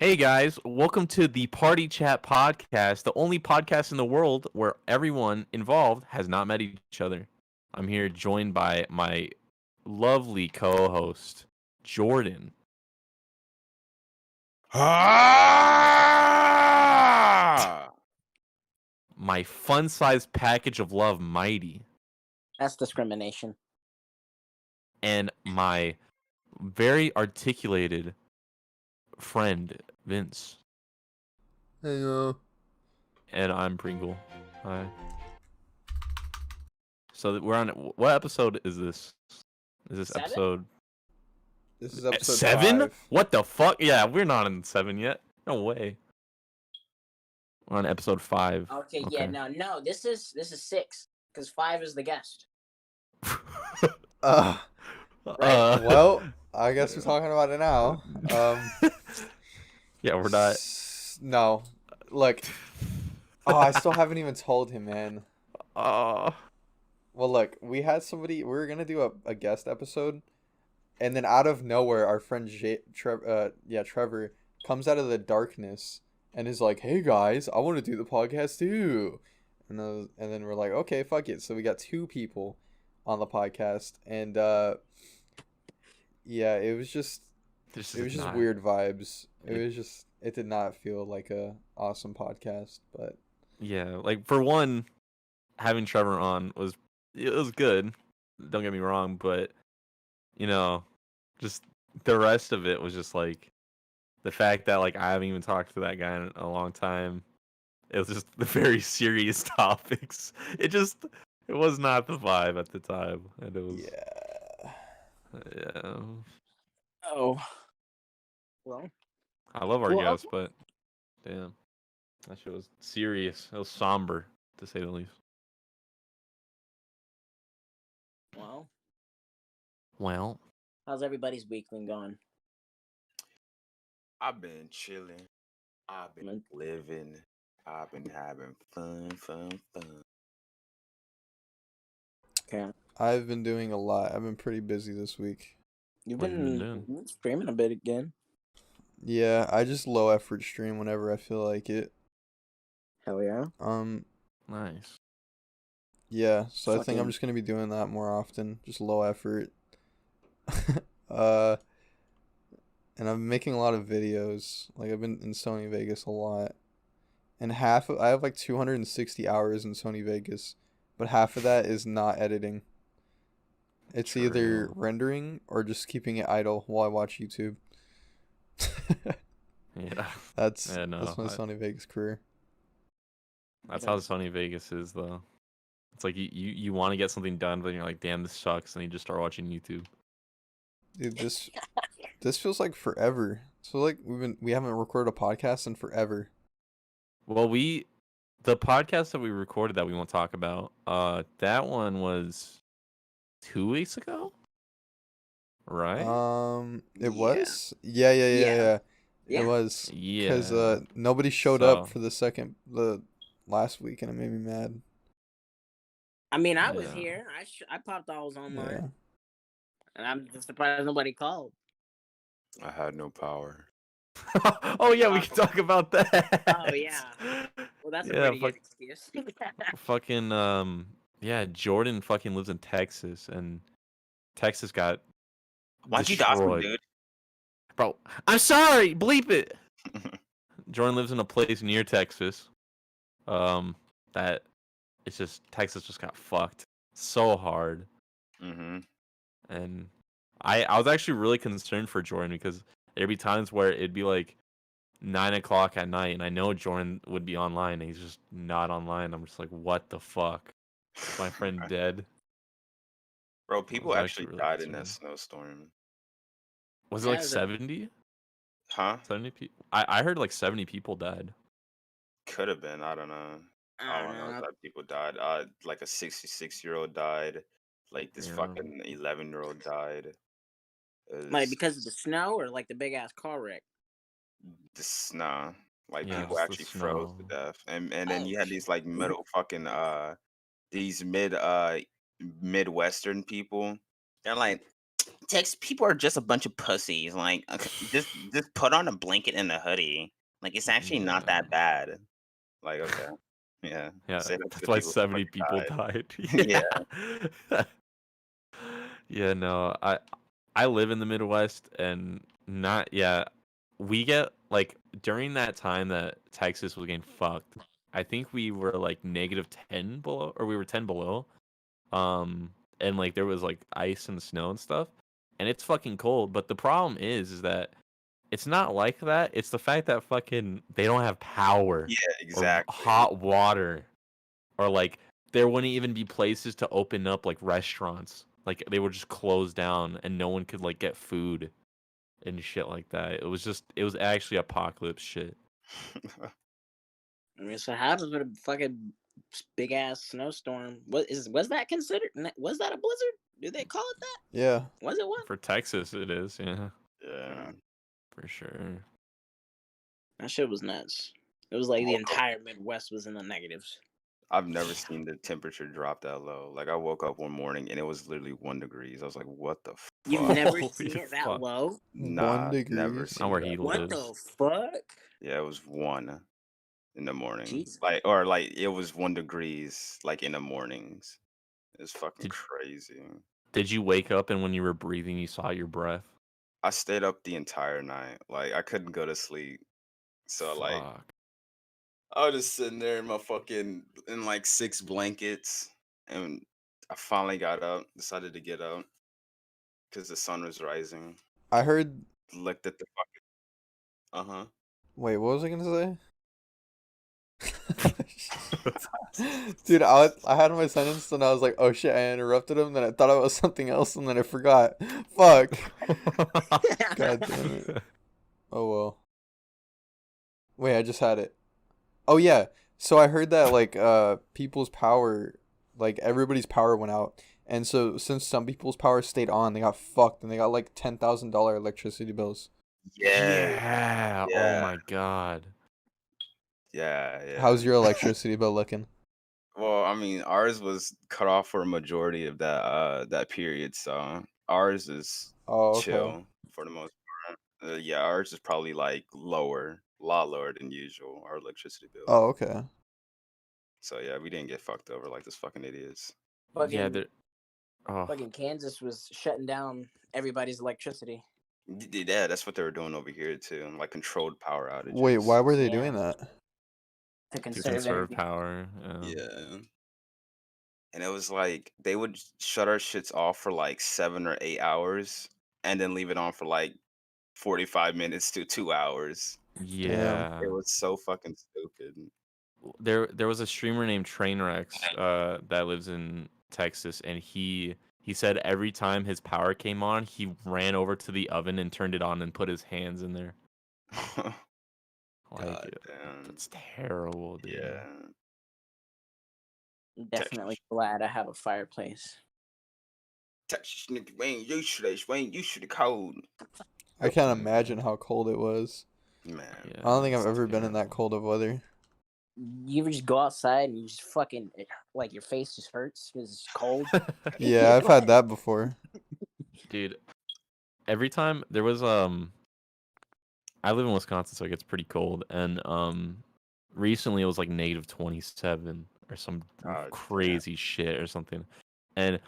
Hey guys, welcome to the Party Chat podcast, the only podcast in the world where everyone involved has not met each other. I'm here joined by my lovely co-host, Jordan. Ah! My fun-sized package of love, Mighty. That's discrimination. And my very articulated friend, Vince. Hey, And I'm Pringle. Hi. So we're on. What episode is this? Is this 7? episode this is episode 7? 5. What the fuck? Yeah, we're not in 7 yet. No way. We're on episode 5. Okay, yeah, no, this is 6 because 5 is the guest. Well, I guess we're talking about it now. Yeah, we're not. No, look. Oh, I still haven't even told him, man. Well, look, we had somebody. We were gonna do a guest episode, and then out of nowhere, our friend Trevor comes out of the darkness and is like, "Hey guys, I want to do the podcast too." And then we're like, "Okay, fuck it." So we got 2 people on the podcast, and yeah, it was just weird vibes. It did not feel like a awesome podcast, but Yeah, like for one, having Trevor on was good. Don't get me wrong, but just the rest of it was just like the fact that like I haven't even talked to that guy in a long time. It was just the very serious topics. It was not the vibe at the time, and it was yeah. Oh, well, I love our guests, but damn, that shit was serious. It was somber, to say the least. Well, how's everybody's week been going? I've been chilling. I've been living. I've been having fun. Okay. I've been doing a lot. I've been pretty busy this week. You've What have you been been doing? streaming a bit again. Yeah, I just low effort stream whenever I feel like it. Hell yeah. Nice. Yeah, so I think I'm Fucking- just gonna be doing that more often. Just low effort. And I'm making a lot of videos. Like I've been in Sony Vegas a lot. And I have like 260 hours in Sony Vegas, but half of that is not editing. It's either True. rendering or just keeping it idle while I watch YouTube. Yeah, That's Yeah, no, my Sony Vegas career. that's how Sony Vegas is, though. It's like you want to get something done, but you're like, damn, this sucks, and you just start watching YouTube. Dude, this feels like forever. So like we haven't recorded a podcast in forever. Well, the podcast that we recorded that we won't talk about, that one was 2 weeks ago, right? It Yeah. was? Yeah. Yeah. It was. Yeah. Because nobody showed So- up for the last week, and it made me mad. I mean, I was Yeah. here. I popped all online, Yeah. and I'm just surprised nobody called. I had no power. Oh yeah, we can talk about that. Oh yeah. Well, that's Yeah, a pretty good excuse. Fucking yeah, Jordan fucking lives in Texas, and Texas got Why'd you dox me, destroyed. dude? Bro, I'm sorry, bleep it. Jordan lives in a place near Texas. That it's just Texas just got fucked so hard, Mm-hmm. and I was actually really concerned for Jordan because there'd be times where it'd be like 9 o'clock at night, and I know Jordan would be online, and he's just not online. I'm just like, what the fuck? Is my friend dead? Bro, people was actually actually really died in that concerned. snowstorm. Was it like Yeah, 70? Huh? 70 people? I heard like 70 people died. Could have been. I don't know. I All don't I know is know. that people died. Like a 66-year-old died. Like this Yeah. fucking 11-year-old died. Like because of the snow or like the big ass car wreck. This nah. Like Yeah, people just the actually froze to snow. death. And then Oh, you had these like middle fucking these Midwestern people. They're like, Texas people are just a bunch of pussies. Like, just put on a blanket and a hoodie. Like, it's actually not that bad. Like, okay, yeah, Yeah, say that to that's the why people who 70 fucking people died. died. Yeah. Yeah, no, I live in the Midwest and not we get like during that time that Texas was getting fucked. I think we were like -10 below, or we were 10 below. And like there was like ice and snow and stuff, and it's fucking cold. But the problem is that it's not like that. It's the fact that fucking they don't have power Yeah, or exactly. hot water, or like there wouldn't even be places to open up like restaurants. Like they were just closed down and no one could like get food and shit like that. It was actually apocalypse shit. I mean, so how does with a fucking big ass snowstorm? Was that considered? Was that a blizzard? Do they call it that? Yeah. Was it one? For Texas, it is, yeah, Yeah. for sure. That shit was nuts. It was like the entire Midwest was in the negatives. I've never seen the temperature drop that low. Like, I woke up one morning and it was literally 1 degrees. I was like, what the fuck? You've never Holy seen it that fuck. low? Nah, 1 never degrees? seen Not where that. he What lives. the fuck? Yeah, it was 1 in the morning. Jesus. Like, it was 1 degrees, like, in the mornings. It's fucking Did- crazy. Did you wake up and when you were breathing, you saw your breath? I stayed up the entire night. Like, I couldn't go to sleep. So, like, Fuck. I was just sitting there in like 6 blankets, and I finally got up, decided to get up because the sun was rising. I heard. Looked at the fucking. Wait, what was I gonna say? Dude, I had my sentence and I was like, oh shit, I interrupted him. Then I thought it was something else and then I forgot. Fuck. God damn it. Oh well. Wait, I just had it. Oh yeah. So I heard that like people's power, like everybody's power went out. And so since some people's power stayed on, they got fucked and they got like $10,000 electricity bills. Yeah. Oh my god. Yeah. How's your electricity bill looking? Well, I mean, ours was cut off for a majority of that period, so ours is Oh, okay. chill for the most part. Yeah, ours is probably like a lot lower than usual, our electricity bill. Oh, okay. So yeah, we didn't get fucked over like those fucking idiots. Fucking, Oh. fucking Kansas was shutting down everybody's electricity. Yeah, that's what they were doing over here too, like controlled power outages. Wait, why were they Yeah. doing that? To To conserve conserve energy. power. Yeah. And it was like they would shut our shits off for like 7 or 8 hours and then leave it on for like 45 minutes to 2 hours. Yeah. It was so fucking stupid. There was a streamer named Trainwrecks that lives in Texas, and he said every time his power came on, he ran over to the oven and turned it on and put his hands in there. Like, God damn. that's terrible, dude. Yeah. Definitely glad I have a fireplace. Texas nigga, we ain't used to the cold. I can't imagine how cold it was. Man. Yeah, I don't think I've it's ever been in that terrible. cold of weather. You ever just go outside and you just fucking, like, your face just hurts because it's cold? Yeah, I've had that before. Dude, every time there was I live in Wisconsin, so it gets pretty cold, and recently it was like -27 or some God crazy shit or something, and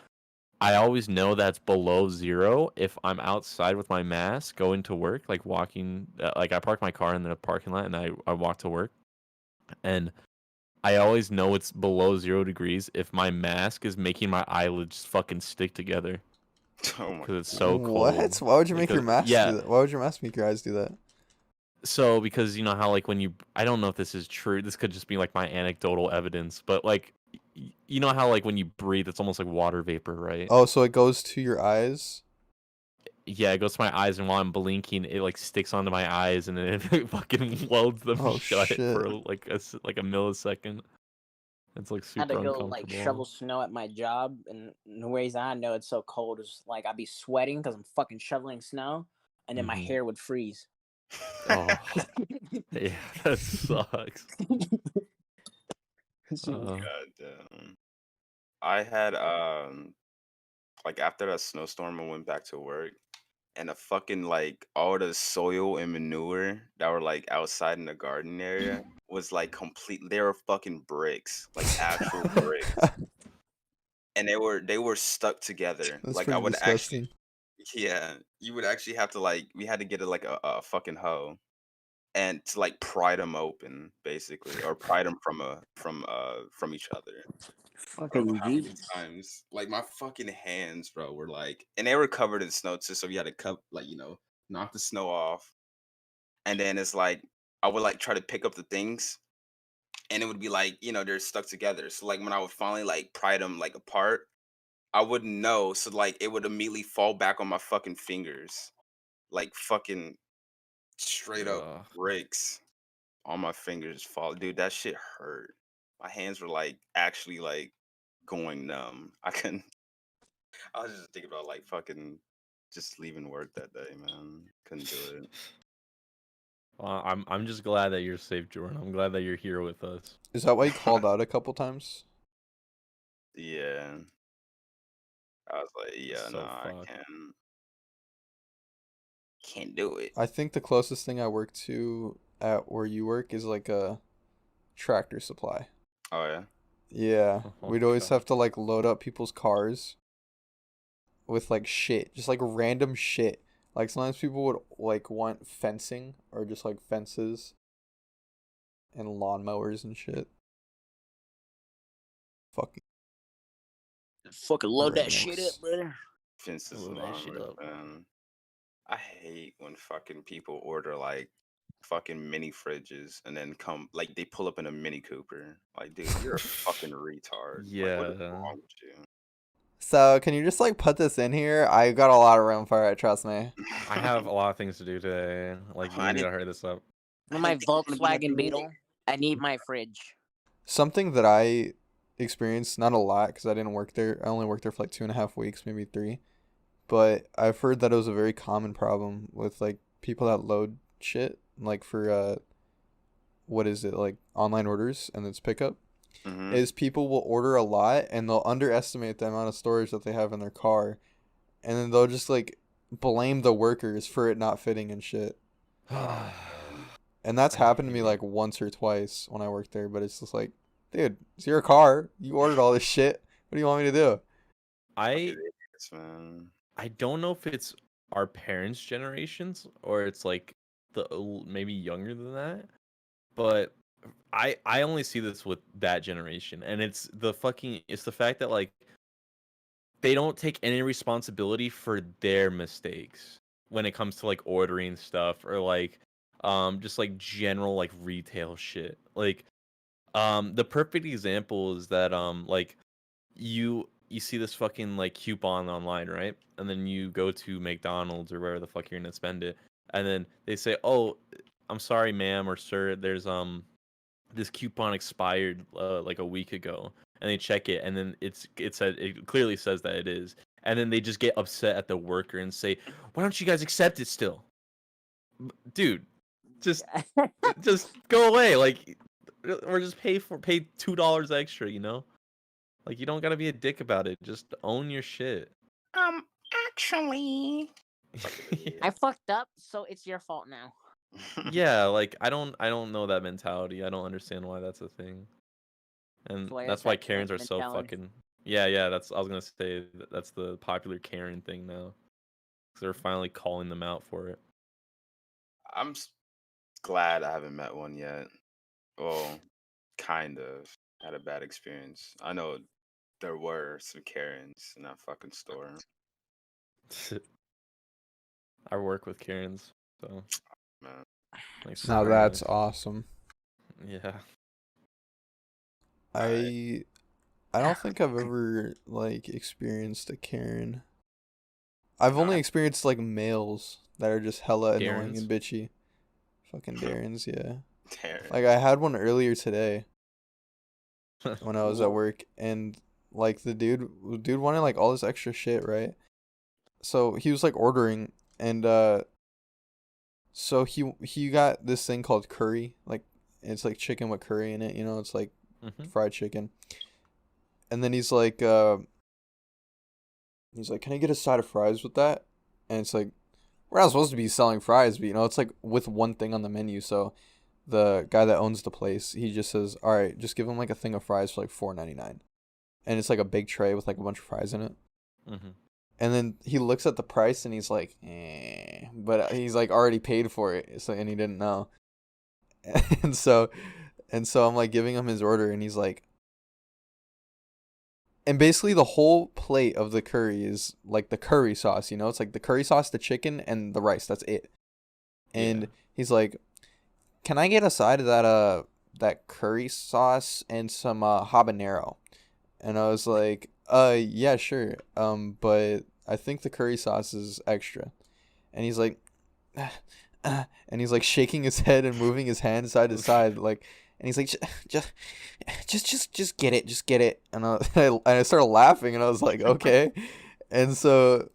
I always know that's below 0 if I'm outside with my mask going to work, like walking, like I park my car in the parking lot and I walk to work, and I always know it's below 0 degrees if my mask is making my eyelids fucking stick together. Oh my Because it's so What? cold. Why would you make your mask yeah. do that? Why would your mask make your eyes do that? So, because you know how, like, when you, I don't know if this is true, this could just be like my anecdotal evidence, but like, you know how, like, when you breathe, it's almost like water vapor, right? Oh, so it goes to your eyes? Yeah, it goes to my eyes, and while I'm blinking, it like sticks onto my eyes, and then it fucking welds them Oh, shut shit. for like a millisecond. It's like I had super to go uncomfortable. like shovel snow at my job, and the ways I know it's so cold is like I'd be sweating because I'm fucking shoveling snow, and then my Mhm. hair would freeze. Oh, yeah, that sucks. God damn. I had like after that snowstorm, I went back to work, and the fucking like all the soil and manure that were like outside in the garden area was like complete. They were fucking bricks, like actual bricks, and they were stuck together. That's Like I pretty would actually, disgusting. yeah, you would actually have to like we had to get a fucking hoe and to like pry them open basically, or pry them from each other. I don't know Fucking how many Jesus. times, like my fucking hands, bro, were like, and they were covered in snow too, so we had to cut, like, knock the snow off, and then it's like I would like try to pick up the things, and it would be like, they're stuck together. So like when I would finally like pry them like apart, I wouldn't know, so like it would immediately fall back on my fucking fingers, like fucking straight up Ugh. breaks on my fingers fall, dude. That shit hurt. My hands were like actually like going numb. I couldn't. I was just thinking about like fucking just leaving work that day, man. Couldn't do it. Well, I'm just glad that you're safe, Jordan. I'm glad that you're here with us. Is that why you called out a couple times? Yeah. I was like, yeah, So no, I fucked. can't do it. I think the closest thing I work to at where you work is like a tractor supply. Oh yeah. Yeah, Oh, we'd always God. have to like load up people's cars with like shit, just like random shit. Like sometimes people would like want fencing or just like fences and lawnmowers and shit. Fucking Fucking load that rednecks. shit up, brother. Fences Load and that shit lawnmowers, up. man. I hate when fucking people order like fucking mini fridges and then come like they pull up in a Mini Cooper. Like, dude, you're a fucking retard. Like, what is Yeah. wrong with you? So can you just like put this in here? I got a lot of room for it, trust me. I have a lot of things to do today. Like, I we need didn't- to hurry this up. My think it's gonna be like a Volkswagen meeting. Beetle. I need my fridge. Something that I experienced, not a lot because I didn't work there. I only worked there for like 2.5 weeks, maybe 3. But I've heard that it was a very common problem with like people that load shit, like for what is it, like online orders and it's pickup. Mhm. Is people will order a lot and they'll underestimate the amount of storage that they have in their car, and then they'll just like blame the workers for it not fitting and shit. And that's I happened to me hate like once or twice when I worked there, but it's just like, dude, it's your car. You ordered all this shit. What do you want me to do? I Idiots, man. I don't know if it's our parents' generations or it's like maybe younger than that, but I only see this with that generation, and it's the fact that like they don't take any responsibility for their mistakes when it comes to like ordering stuff or like just like general like retail shit. Like the perfect example is that like you see this fucking like coupon online, right? And then you go to McDonald's or wherever the fuck you're gonna spend it, and then they say, "Oh, I'm sorry, ma'am or sir, there's this coupon expired like a week ago," and they check it, and then it clearly says that it is, and then they just get upset at the worker and say, "Why don't you guys accept it still, dude? Just go away, like, or just pay $2 extra, you know? Like, you don't gotta be a dick about it. Just own your shit." Actually. I fucked up, so it's your fault now. Yeah, like I don't know that mentality. I don't understand why that's a thing. And why that's it's why that Karens are Karen so mentality. fucking. Yeah, that's I was gonna say that's the popular Karen thing now. 'Cause they're finally calling them out for it. I'm glad I haven't met one yet. Well, kind of had a bad experience. I know there were some Karens in that fucking store. I work with Karens, so Man. like Now super that's nice. awesome. Yeah. I don't think I've ever like experienced a Karen. I've only experienced like males that are just hella annoying Karens? and bitchy. Fucking Darrens, yeah. Darren. Like I had one earlier today when I was at work, and like the dude wanted like all this extra shit, right? So he was like ordering, and so he got this thing called curry, like it's like chicken with curry in it, you know, it's like Mhm. fried chicken. And then he's like He's like, "Can I get a side of fries with that?" And it's like, we're not supposed to be selling fries, but it's like with one thing on the menu. So the guy that owns the place, he just says, "All right, just give him like a thing of fries for like $4.99," and it's like a big tray with like a bunch of fries in it. Mhm. And then he looks at the price and he's like, but he's like already paid for it, so and he didn't know. And so I'm like giving him his order, and he's like, and basically the whole plate of the curry is like the curry sauce, it's like the curry sauce, the chicken, and the rice. That's it. And Yeah. he's like, "Can I get a side of that curry sauce and some habanero?" And I was like, yeah, sure. But I think the curry sauce is extra." And he's like, and he's like shaking his head and moving his hand side to side, like, and he's like, just get it, just get it." And I started laughing, and I was like, okay. And so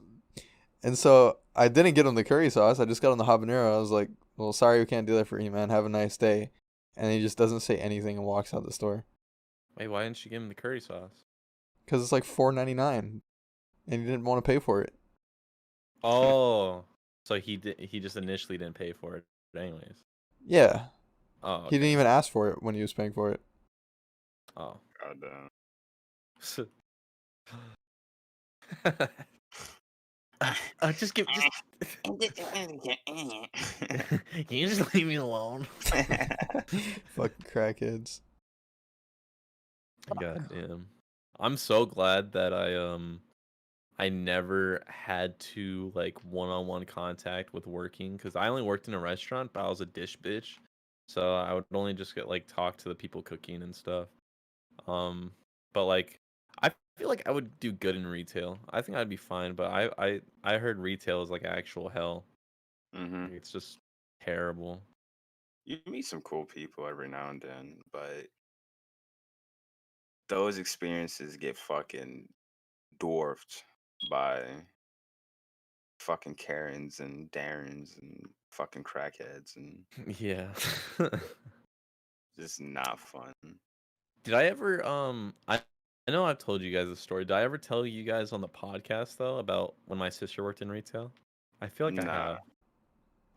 I didn't get him the curry sauce. I just got him the habanero. I was like, "Well, sorry, we can't do that for you, man. Have a nice day." And he just doesn't say anything and walks out the store. Wait, why didn't you give him the curry sauce? Because it's like $4.99, and he didn't want to pay for it. Oh, so he just initially didn't pay for it, anyways. Yeah, Oh, he okay. didn't even ask for it when he was paying for it. Oh. God damn. Just Can you just leave me alone? Fucking crackheads. God damn. I'm so glad that I never had to like one-on-one contact with working, because I only worked in a restaurant, but I was a dish bitch, so I would only just get like talk to the people cooking and stuff. But like I feel like I would do good in retail. I think I'd be fine, but I heard retail is like actual hell. Mm-hmm. It's just terrible. You meet some cool people every now and then, but those experiences get fucking dwarfed by fucking Karens and Darrens and fucking crackheads, and Yeah. just not fun. Did I ever I know I've told you guys this story. Did I ever tell you guys on the podcast though about when my sister worked in retail? I feel like I Nah. have.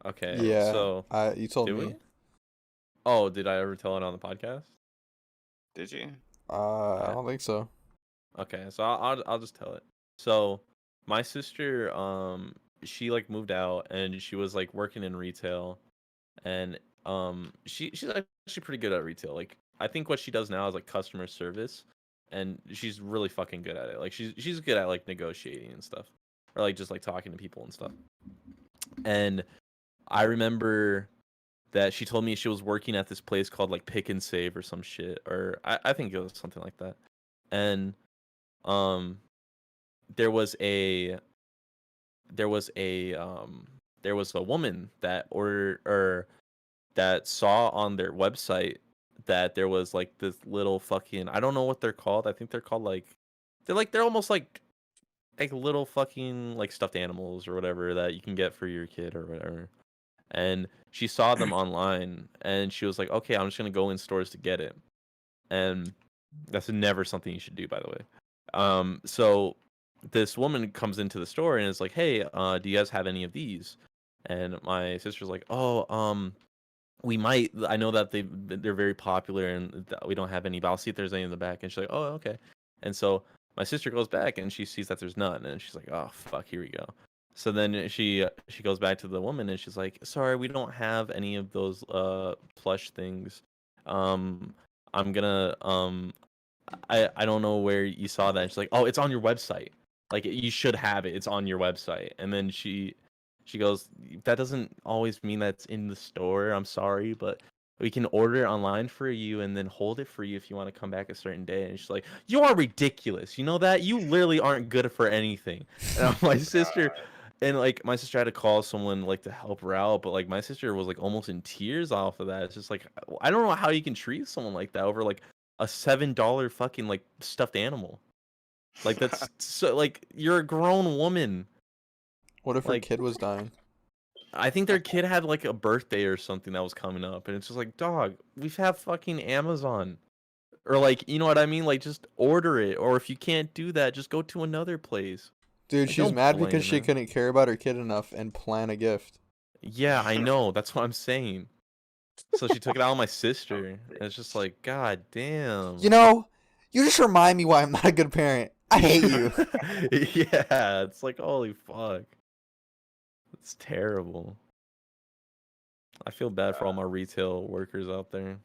Okay. Yeah, So you told did me. we? Oh, did I ever tell it on the podcast? Did you? I don't think so. Okay, so I'll just tell it. So my sister she like moved out, and she was like working in retail, and she's actually pretty good at retail. Like I think what she does now is like customer service, and she's really fucking good at it. Like she's good at like negotiating and stuff, or like just like talking to people and stuff. And I remember that she told me she was working at this place called like Pick and Save or some shit, or I think it was something like that. And um there was a there was a woman that ordered, or that saw on their website that there was like this little fucking, I don't know what they're called. I think they're called like they're almost like little fucking like stuffed animals or whatever that you can get for your kid or whatever. And she saw them online, and she was like, "Okay, I'm just gonna go in stores to get it." And that's never something you should do, by the way. So this woman comes into the store and is like, "Hey, do you guys have any of these?" And my sister's like, "Oh, we might. I know that they're very popular, and we don't have any, but I'll see if there's any in the back." And she's like, "Oh, okay." And so my sister goes back, and she sees that there's none, and she's like, "Oh, fuck, here we go." So then she goes back to the woman, and she's like, "Sorry, we don't have any of those plush things. I'm gonna I don't know where you saw that." And she's like, "Oh, it's on your website. Like you should have it. It's on your website." And then she goes, "That doesn't always mean that's in the store. I'm sorry, but we can order it online for you and then hold it for you if you want to come back a certain day." And she's like, "You are ridiculous. You know that? You literally aren't good for anything." And my sister, and like my sister had to call someone like to help her out, but like my sister was like almost in tears off of that. It's just like, I don't know how you can treat someone like that over like a $7 fucking like stuffed animal. Like that's so, like, you're a grown woman. What if her Like, kid was dying? I think their kid had like a birthday or something that was coming up, and it's just like, dog, we've have fucking Amazon, or like, you know what I mean? Like, just order it, or if you can't do that, just go to another place. Dude, Like, she's don't mad blame because she her. couldn't care about her kid enough and plan a gift. Yeah, I know. That's what I'm saying. So she took it out on my sister. And it's just like, god damn. You know, you just remind me why I'm not a good parent. I hate you. Yeah, it's like, holy fuck. It's terrible. I feel bad for all my retail workers out there.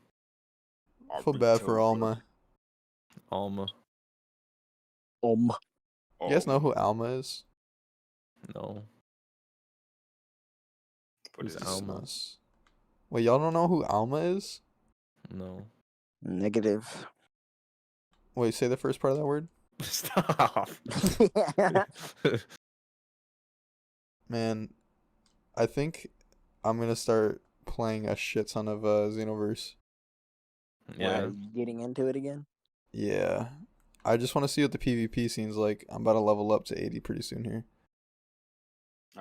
I feel bad for Alma. Alma. You guys know who Alma is? No. What Who's is Alma? Sus. Wait, y'all don't know who Alma is? No. Negative. Wait, say the first part of that word. Stop. Man, I think I'm gonna start playing a shit ton of Xenoverse. Yeah. Getting into it again. Yeah. I just want to see what the PvP scene's like. I'm about to level up to 80 pretty soon here.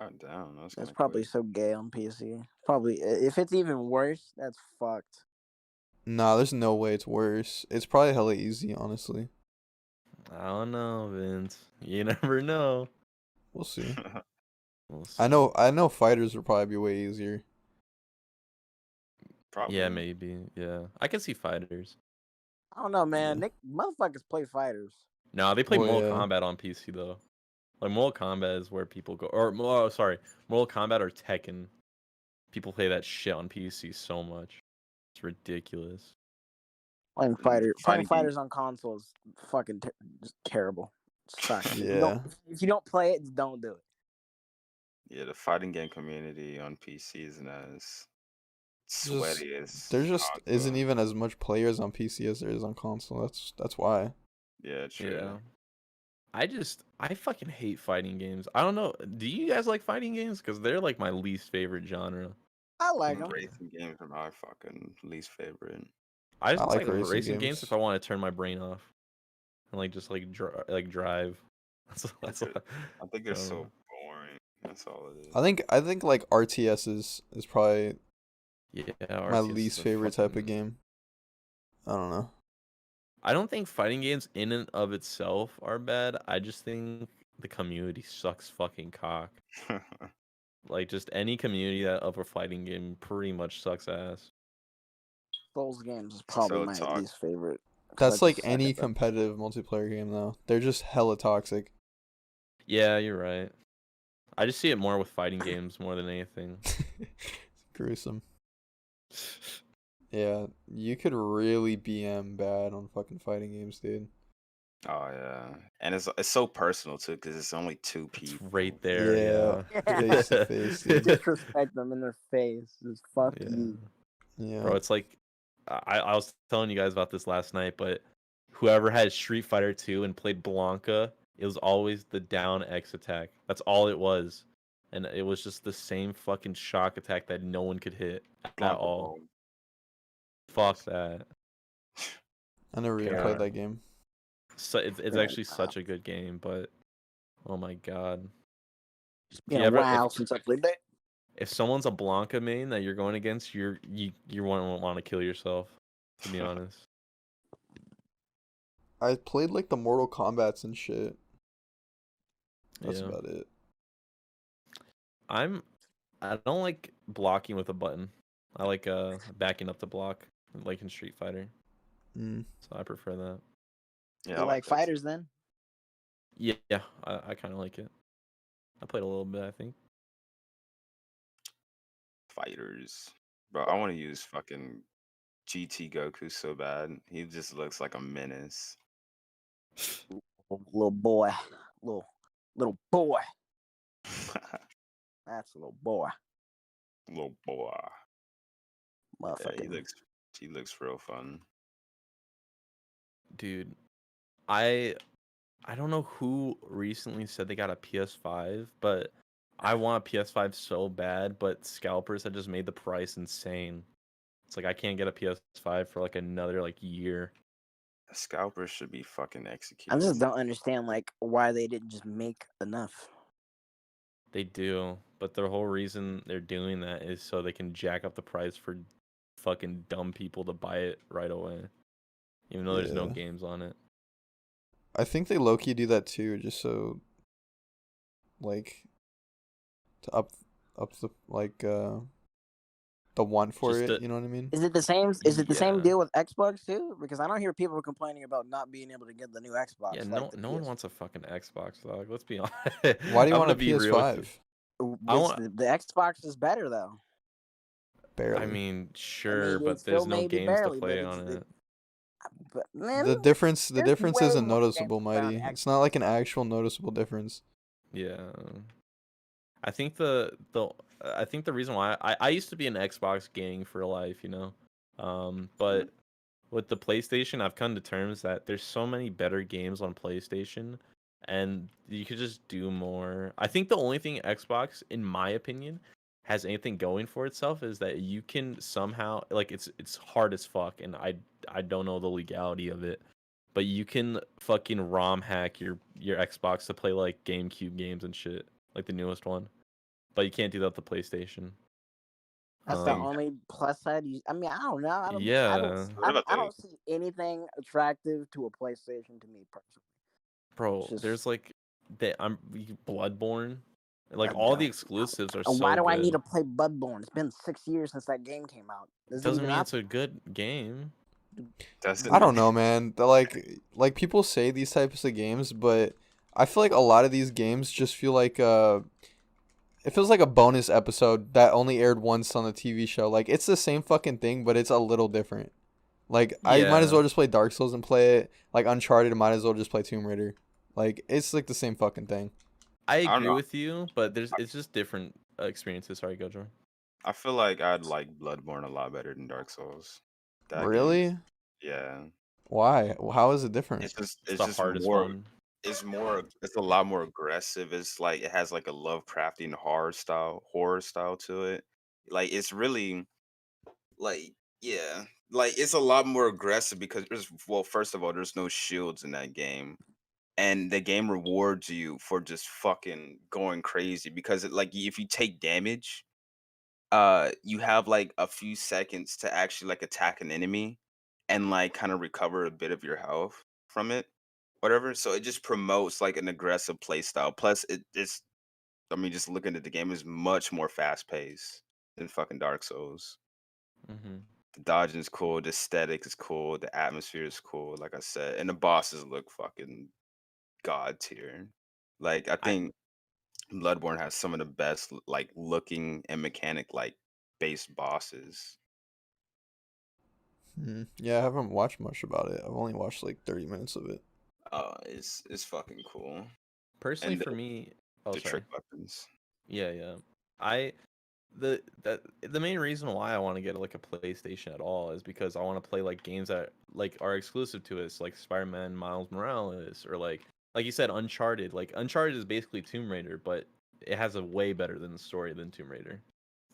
Oh, damn. That's probably so gay on PC. Probably, if it's even worse, that's fucked. Nah, there's no way it's worse. It's probably hella easy, honestly. I don't know, Vince. You never know. We'll see. We'll see. I know fighters would probably be way easier. Probably. Yeah, maybe. Yeah. I can see fighters. I don't know, man. Yeah. Motherfuckers play fighters. No, they play Well, Mortal yeah. Kombat on PC though. Like Mortal Kombat is where people go, or sorry, Mortal Kombat or Tekken. People play that shit on PC so much. It's ridiculous. Playing fighting fighters on consoles, fucking just terrible. Sucks. Yeah. If you don't play it, just don't do it. Yeah, the fighting game community on PC isn't as sweaty as There just isn't console. even as much players on PC as there is on console. That's why. Yeah, true. Yeah. I fucking hate fighting games. I don't know. Do you guys like fighting games? Because they're like my least favorite genre. I like them. Racing games are my fucking least favorite. I just I like like racing racing games games. if I want to turn my brain off and like just like drive. That's what I think they're I don't so know. boring. That's all it is. I think like RTS is probably Yeah, my RTS is least a favorite type of fucking- game. I don't know. I don't think fighting games in and of itself are bad. I just think the community sucks fucking cock. Like just any community that of a fighting game pretty much sucks ass. Souls games is probably So my toxic. least favorite. 'Cause I That's like just suck any at them. competitive multiplayer game though. They're just hella toxic. Yeah, you're right. I just see it more with fighting games more than anything. Gruesome. Yeah, you could really BM bad on fucking fighting games, dude. Oh yeah, and it's so personal too because it's only two It's people. right there. Yeah. Yeah. Face to face, dude. Disrespect them in their face. Just fuck you. Yeah. Bro, it's like I was telling you guys about this last night, but whoever had Street Fighter 2 and played Blanca, it was always the down X attack. That's all it was. And it was just the same fucking shock attack that no one could hit at Blanca all. Ball. Fuck that. I never even Yeah. played that game. So it's Yeah. actually such a good game, but oh my god. It's been Yeah, a but while since I played that. If someone's a Blanca main that you're going against, you won't want to kill yourself, to be honest. I played like the Mortal Kombats and shit. That's Yeah. about it. I don't like blocking with a button. I like backing up to block, like in Street Fighter. Mm. So I prefer that. Yeah, You I like that. fighters then? Yeah, I kind of like it. I played a little bit, I think. Fighters, bro. I want to use fucking GT Goku so bad. He just looks like a menace. Little boy. Little boy. That's a little boy. Little boy. Yeah, Motherfucking. he looks real fun. Dude, I don't know who recently said they got a PS5, but I want a PS5 so bad, but scalpers had just made the price insane. It's like I can't get a PS5 for like another like year. Scalpers should be fucking executed. I just don't understand like why they didn't just make enough. They do, but the whole reason they're doing that is so they can jack up the price for fucking dumb people to buy it right away, even though there's no Yeah. games on it. I think they low-key do that too, just so like to up the the one for Just it. to, You know what I mean? Is it the same? Is it the same Yeah. deal with Xbox too? Because I don't hear people complaining about not being able to get the new Xbox. Yeah, like the no one PS. wants a fucking Xbox, dog. Let's be honest. Why do you I'm want gonna a be real with you. PS5? I want. The Xbox is better though. Barely. I mean, I sure, mean, but it's still there's no maybe games to barely, but play it's. on it. But man, The difference there's way isn't more games noticeable, to play on Mighty. Xbox. It's not like an actual noticeable difference. Yeah. I think I think the reason why I used to be an Xbox gang for life, you know. But with the PlayStation, I've come to terms that there's so many better games on PlayStation and you could just do more. I think the only thing Xbox, in my opinion, has anything going for itself is that you can somehow like it's hard as fuck and I don't know the legality of it. But you can fucking ROM hack your Xbox to play like GameCube games and shit, like the newest one. But you can't do that with the PlayStation. That's the only plus side. I mean, I don't know. Yeah. I don't see anything attractive to a PlayStation to me personally. Bro, Just- there's like Bloodborne. Like all the exclusives are so Why do I need good. to play Bloodborne? It's been 6 years since that game came out. Doesn't mean it's a good game. I don't know, man. Like people say these types of games, but I feel like a lot of these games just feel like it feels like a bonus episode that only aired once on the TV show. Like it's the same fucking thing, but it's a little different. Like I might as Yeah. well just play Dark Souls and play it. Like Uncharted, I might as well just play Tomb Raider. Like it's like the same fucking thing. I don't agree know. with you, but it's just different experiences. Sorry, go Jordan. I feel like I'd like Bloodborne a lot better than Dark Souls. That game, Really? yeah. Why? How is it different? It's the just hardest more. one. It's a lot more aggressive. It's like it has like a Lovecraftian horror style to it. Like it's really like yeah, like it's a lot more aggressive because first of all, there's no shields in that game. And the game rewards you for just fucking going crazy because if you take damage, you have like a few seconds to actually like attack an enemy and like kind of recover a bit of your health from it, whatever. So it just promotes like an aggressive play style. Plus, it's I mean, just looking at the game is much more fast paced than fucking Dark Souls. Mm-hmm. The dodging is cool, the aesthetic is cool, the atmosphere is cool, like I said, and the bosses look fucking god tier. Like I think Bloodborne has some of the best like looking and mechanic like based bosses. Yeah, I haven't watched much about it. I've only watched like 30 minutes of it. It's fucking cool. Personally, And for me, the sorry. trick weapons. Yeah. The main reason why I want to get like a PlayStation at all is because I want to play like games that like are exclusive to us, like Spider-Man, Miles Morales, or like you said, Uncharted. Like Uncharted is basically Tomb Raider, but it has a way better than the story than Tomb Raider,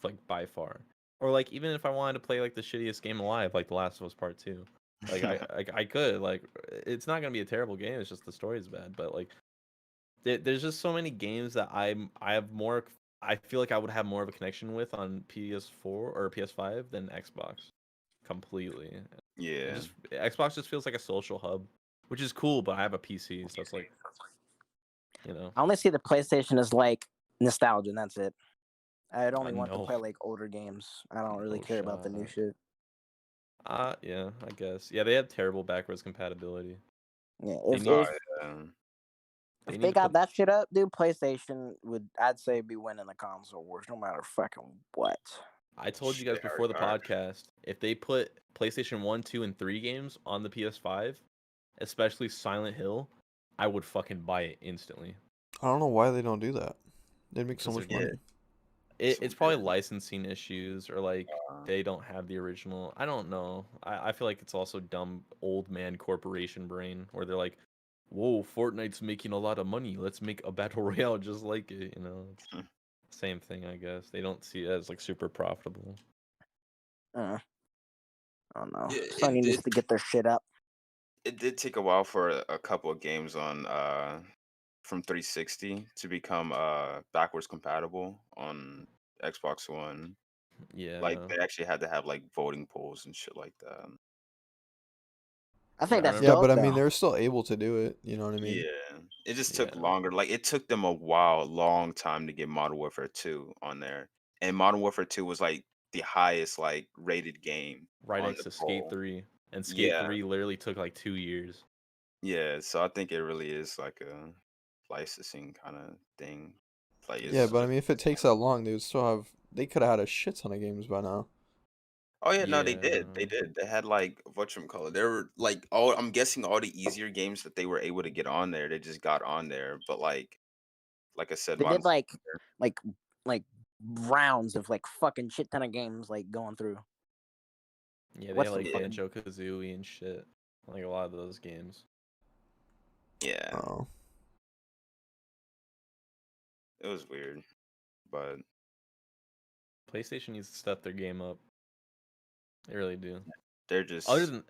like by far. Or like even if I wanted to play like the shittiest game alive, like The Last of Us Part 2, like I could like it's not gonna be a terrible game. It's just the story's bad, but like there's just so many games that I have more. I feel like I would have more of a connection with on PS4 or PS5 than Xbox. Completely. Yeah. Xbox just feels like a social hub, which is cool. But I have a PC, so it's like, you know. I only see the PlayStation as like nostalgia, and that's it. I'd only want to no. play like older games. I don't really No care about the new shot. shit. Yeah, I guess. Yeah, they have terrible backwards compatibility. Yeah, They if need- if need they to got put- that shit up, dude, PlayStation would, I'd say, be winning the console wars no matter fucking what. I told you guys Shit, before the hard. podcast, if they put PlayStation 1, 2, and 3 games on the PS5, especially Silent Hill, I would fucking buy it instantly. I don't know why they don't do that. They'd make so Because much money. It's probably licensing issues or like Uh, they don't have the original. I don't know. I feel like it's also dumb old man corporation brain where they're like, whoa, Fortnite's making a lot of money. Let's make a battle royale just like it. You know, it's same thing, I guess. They don't see it as like super profitable. I don't know. Yeah, Sony needs to get their shit up. It did take a while for a couple of games on from 360 to become backwards compatible on Xbox One. Yeah. Like they actually had to have like voting polls and shit like that. I think that's Yeah, dope, but I mean, though. they're still able to do it. You know what I mean? Yeah, it just took Yeah. longer. Like it took them a long time to get Modern Warfare 2 on there, and Modern Warfare 2 was like the highest like rated game Right on next the to Skate poll. 3. And Skate Yeah, 3 literally took like 2 years. yeah. So I think it really is like a licensing kind of thing. Like Yeah, it's but I just mean, if it takes that long, they would still have. They could have had a shit ton of games by now. oh yeah, no, they Yeah. did. They did. They had like whatchamacallit. There were like all I'm guessing all the easier games that they were able to get on there, they just got on there. But like I said, They Modern did like Warfare. like like rounds of like fucking shit ton of games like going through. Yeah, they What's had the like Yeah, fucking Banjo-Kazooie and shit. Like a lot of those games. yeah, Oh, it was weird, but PlayStation needs to step their game up. They really do. they're Other just than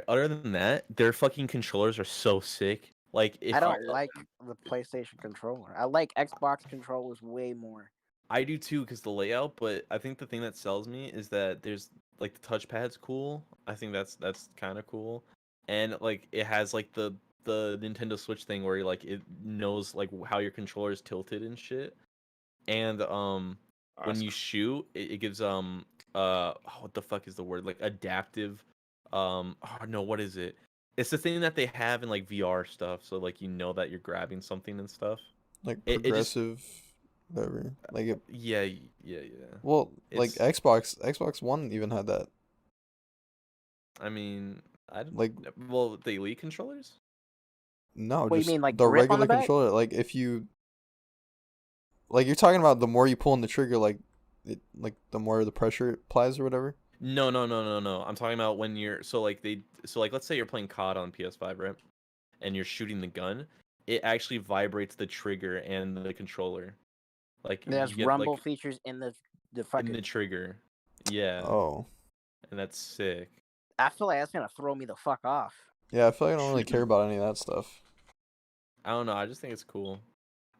other than that, their fucking controllers are so sick. Like I if you don't like the PlayStation controller. I like Xbox controllers way more. I do too, because the layout, but I think the thing that sells me is that there's like the touchpad's cool. I think that's kind of cool, and like it has like the Nintendo Switch thing where like it knows like how your controller is tilted and shit. And when you awesome. shoot, it gives what the fuck is the word, like adaptive oh no, what is it? It's the thing that they have in like VR stuff, so like you know that you're grabbing something and stuff. like It just progressive, whatever. Like it. yeah, yeah. Well, like It's Xbox One even had that. I mean, I don't Like, well, the Elite controllers? no, What do you just mean, like the grip on the regular back? controller. Like if you, like you're talking about the more you pull on the trigger, like it, like the more the pressure it applies or whatever. No. I'm talking about when you're so like let's say you're playing COD on PS5, right? And you're shooting the gun, it actually vibrates the trigger and the controller. Like you There's get rumble like features in the in the fucking. trigger. Yeah, Oh, and that's sick. I feel like that's gonna throw me the fuck off. yeah. I feel like I don't really care about any of that stuff. I don't know, I just think it's cool.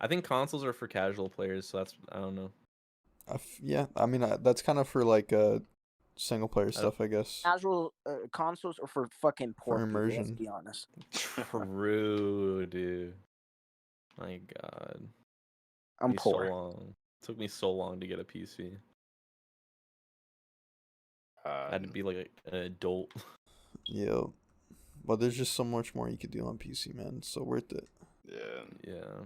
I think consoles are for casual players, so that's I don't know. Yeah, I mean that's kind of for like single player I don't, stuff, I guess, Casual consoles are for fucking for poor people. Let's immersion. be honest. true, dude. My God. I'm Me so poor. long. It took me so long to get a PC. I had to be like an adult. Yeah, but there's just so much more you could do on PC, man. It's so worth it. Yeah, Yeah.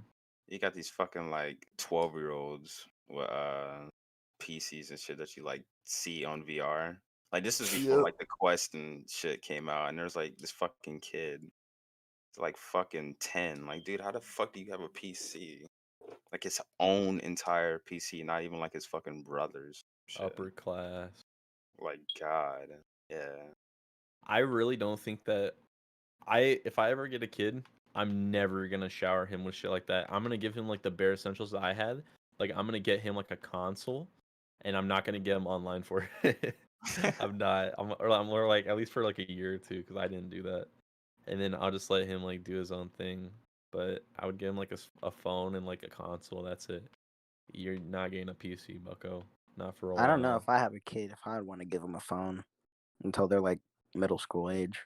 you got these fucking like 12-year-olds with PCs and shit that you like see on VR. Like this is before Yep. like the Quest and shit came out, and there's like this fucking kid, it's like fucking 10. Like, dude, how the fuck do you have a PC? Like his own entire PC, not even like his fucking brother's shit. Upper class. Like, God, yeah. I really don't think that if I ever get a kid, I'm never gonna shower him with shit like that. I'm gonna give him like the bare essentials that I had. Like I'm gonna get him like a console, and I'm not gonna get him online for it. I'm not. I'm more like at least for like a year or two because I didn't do that, and then I'll just let him like do his own thing. But I would give him like a phone and like a console. That's it. You're not getting a PC, Bucko. Not for a I don't know while. if I have a kid if I'd want to give them a phone until they're like middle school age.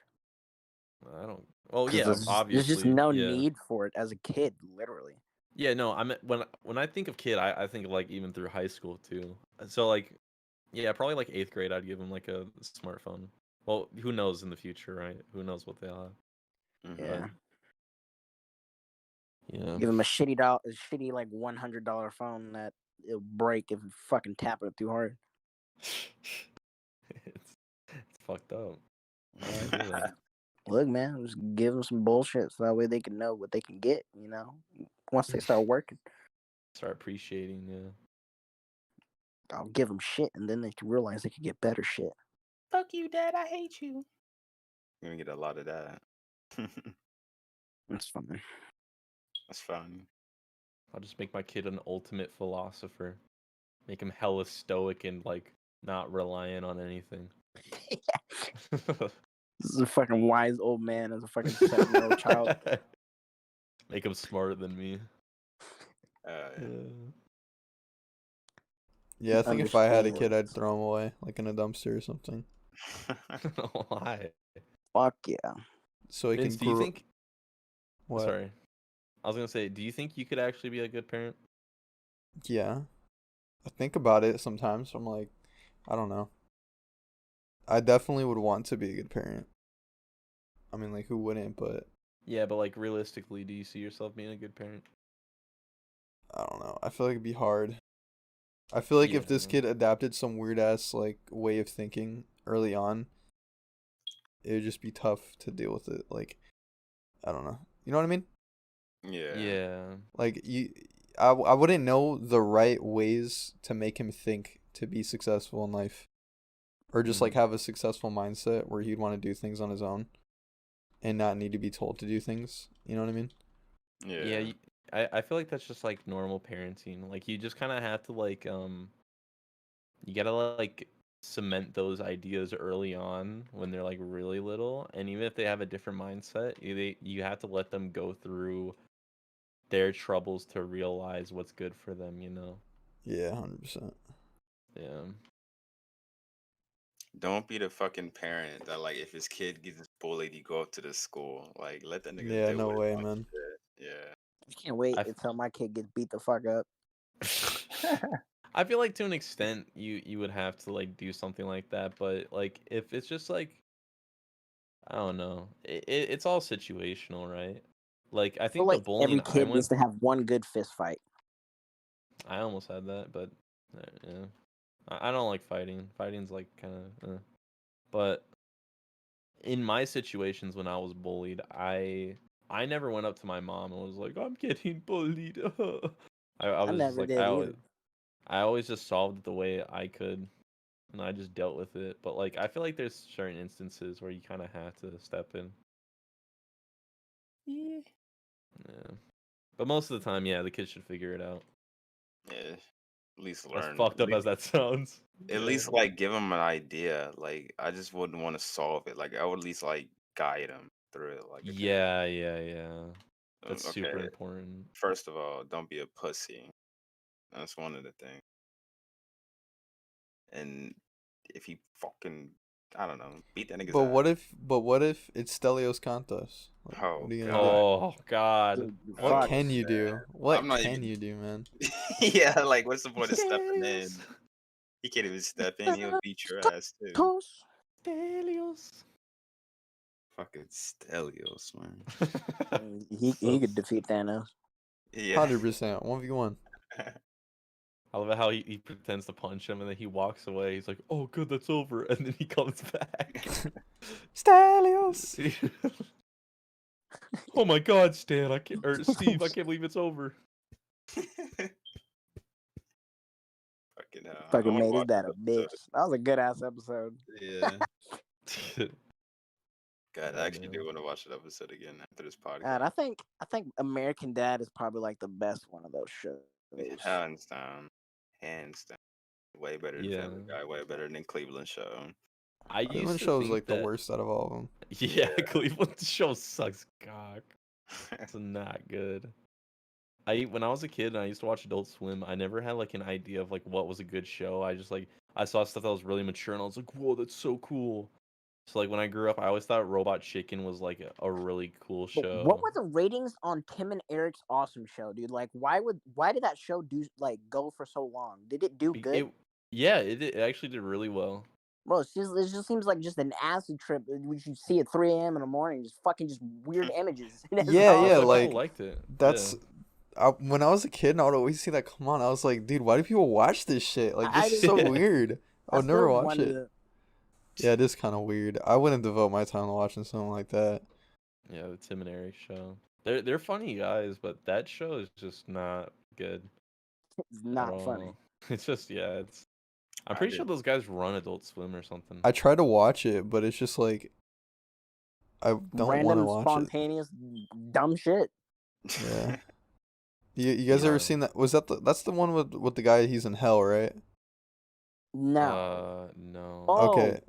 I don't. Oh Because yeah, there's just obviously, no yeah. need for it as a kid, literally. Yeah, no, I mean when I think of kid, I think of like even through high school too. So like, yeah, probably like 8th grade, I'd give him like a smartphone. Well, who knows in the future, right? Who knows what they'll have? Mhm. Yeah. Yeah. Give them a shitty like $100 phone that it'll break if you fucking tap it too hard. It's fucked up. Why would I do that? Look, man, just give them some bullshit so that way they can know what they can get, you know, once they start working. Start appreciating, yeah. I'll give them shit, and then they can realize they can get better shit. Fuck you, Dad. I hate you. You're gonna get a lot of that. That's fine. That's fun. I'll just make my kid an ultimate philosopher. Make him hella stoic and like not reliant on anything. This is a fucking wise old man as a fucking 7-year-old child. Make him smarter than me. Yeah, I think if I had a Understand. kid, I'd throw him away, like in a dumpster or something. Why? Fuck yeah. so he Vince, can do you grow. think? What? Sorry, I was gonna say, do you think you could actually be a good parent? Yeah, I think about it sometimes. I'm like, I don't know. I definitely would want to be a good parent. I mean, like, who wouldn't? But Yeah, but like realistically, do you see yourself being a good parent? I don't know. I feel like it'd be hard. I feel like if this Yeah. kid adapted some weird ass like way of thinking early on, it would just be tough to deal with it. Like, I don't know. You know what I mean? Yeah. Yeah. Like I wouldn't know the right ways to make him think to be successful in life, or just like have a successful mindset where he'd want to do things on his own, and not need to be told to do things. You know what I mean? Yeah. Yeah, I feel like that's just like normal parenting. Like you just kind of have to like you gotta like cement those ideas early on when they're like really little, and even if they have a different mindset, you have to let them go through their troubles to realize what's good for them. You know? Yeah, 100%. Yeah. Don't be the fucking parent that like if his kid gets bullied, you go up to the school. Like let that nigga Yeah, deal no with way, it. man. Yeah. I can't wait I f- until my kid gets beat the fuck up. I feel like to an extent you would have to like do something like that, but like if it's just like I don't know, it's all situational, right? Like I I feel think the like bullying every kid needs to have one good fist fight. I almost had that, but yeah, I don't like fighting. Fighting's like kind of, but in my situations when I was bullied, I never went up to my mom and was like, I'm getting bullied. I I was just never like did either. I always just solved it the way I could, and I just dealt with it. But like I feel like there's certain instances where you kind of have to step in. Yeah. Yeah. But most of the time, yeah, the kids should figure it out. Yeah. At least As learn. fucked up as that sounds. At least like give him an idea. Like I just wouldn't want to solve it. Like I would at least like guide him through it. Like okay, Yeah. That's okay. super important. First of all, don't be a pussy. That's one of the things. And if he fucking, I don't know, beat that nigga's But ass. what if it's Stelios Cantos? Like, Oh what are you gonna god. Oh God. Dude, do? What fuck. can you do? What I'm not can even. you do, man? Yeah, like what's the point of stepping Stelios. in? He can't even step in. He'll beat your ass too. Toast. Stelios. Fucking Stelios, man. He could defeat Thanos. Yeah. 100%. 1v1. I love how he pretends to punch him and then he walks away. He's like, "Oh, good, that's over," and then he comes back. Stelios. Oh my God, Stan! I can't, or Steve, I can't believe it's over. Fucking I Fucking want to made his watch dad this a bitch. episode. That was a good ass episode. Yeah. God, I Oh, actually do man. want to watch that episode again after this podcast. And I think American Dad is probably like the best one of those shows. Hands down. Hands down. Way better than Yeah. Family Guy. Way better than Cleveland Show. I used Cleveland to show is think like the that- worst out of all of them. Yeah, Cleveland show sucks cock. It's not good. When I was a kid and I used to watch Adult Swim, I never had like an idea of like what was a good show. I just like I saw stuff that was really mature and I was like, whoa, that's so cool. So like when I grew up, I always thought Robot Chicken was like a really cool But show. what were the ratings on Tim and Eric's Awesome Show, dude? Like, why did that show go for so long? Did it do good? It actually did really well. Bro, it just seems like just an acid trip, which you see at 3 a.m. in the morning, just weird images. Yeah, That's yeah, why like, people liked it. That's when I was a kid and I would always see that come on. I was like, dude, why do people watch this shit? Like, this is so Yeah. weird. I would never watch it. Wonder- Yeah, it is kind of weird. I wouldn't devote my time to watching something like that. Yeah, the Tim and Eric show. They're funny guys, but that show is just not good. It's not at funny. all. It's just it's. I'm I pretty did. sure those guys run Adult Swim or something. I try to watch it, but it's just like I don't want to Random, watch spontaneous, dumb shit. it. Yeah. You guys ever Yeah. seen that? Was that's the one with the guy? He's in hell, right? No. No. Oh, Okay.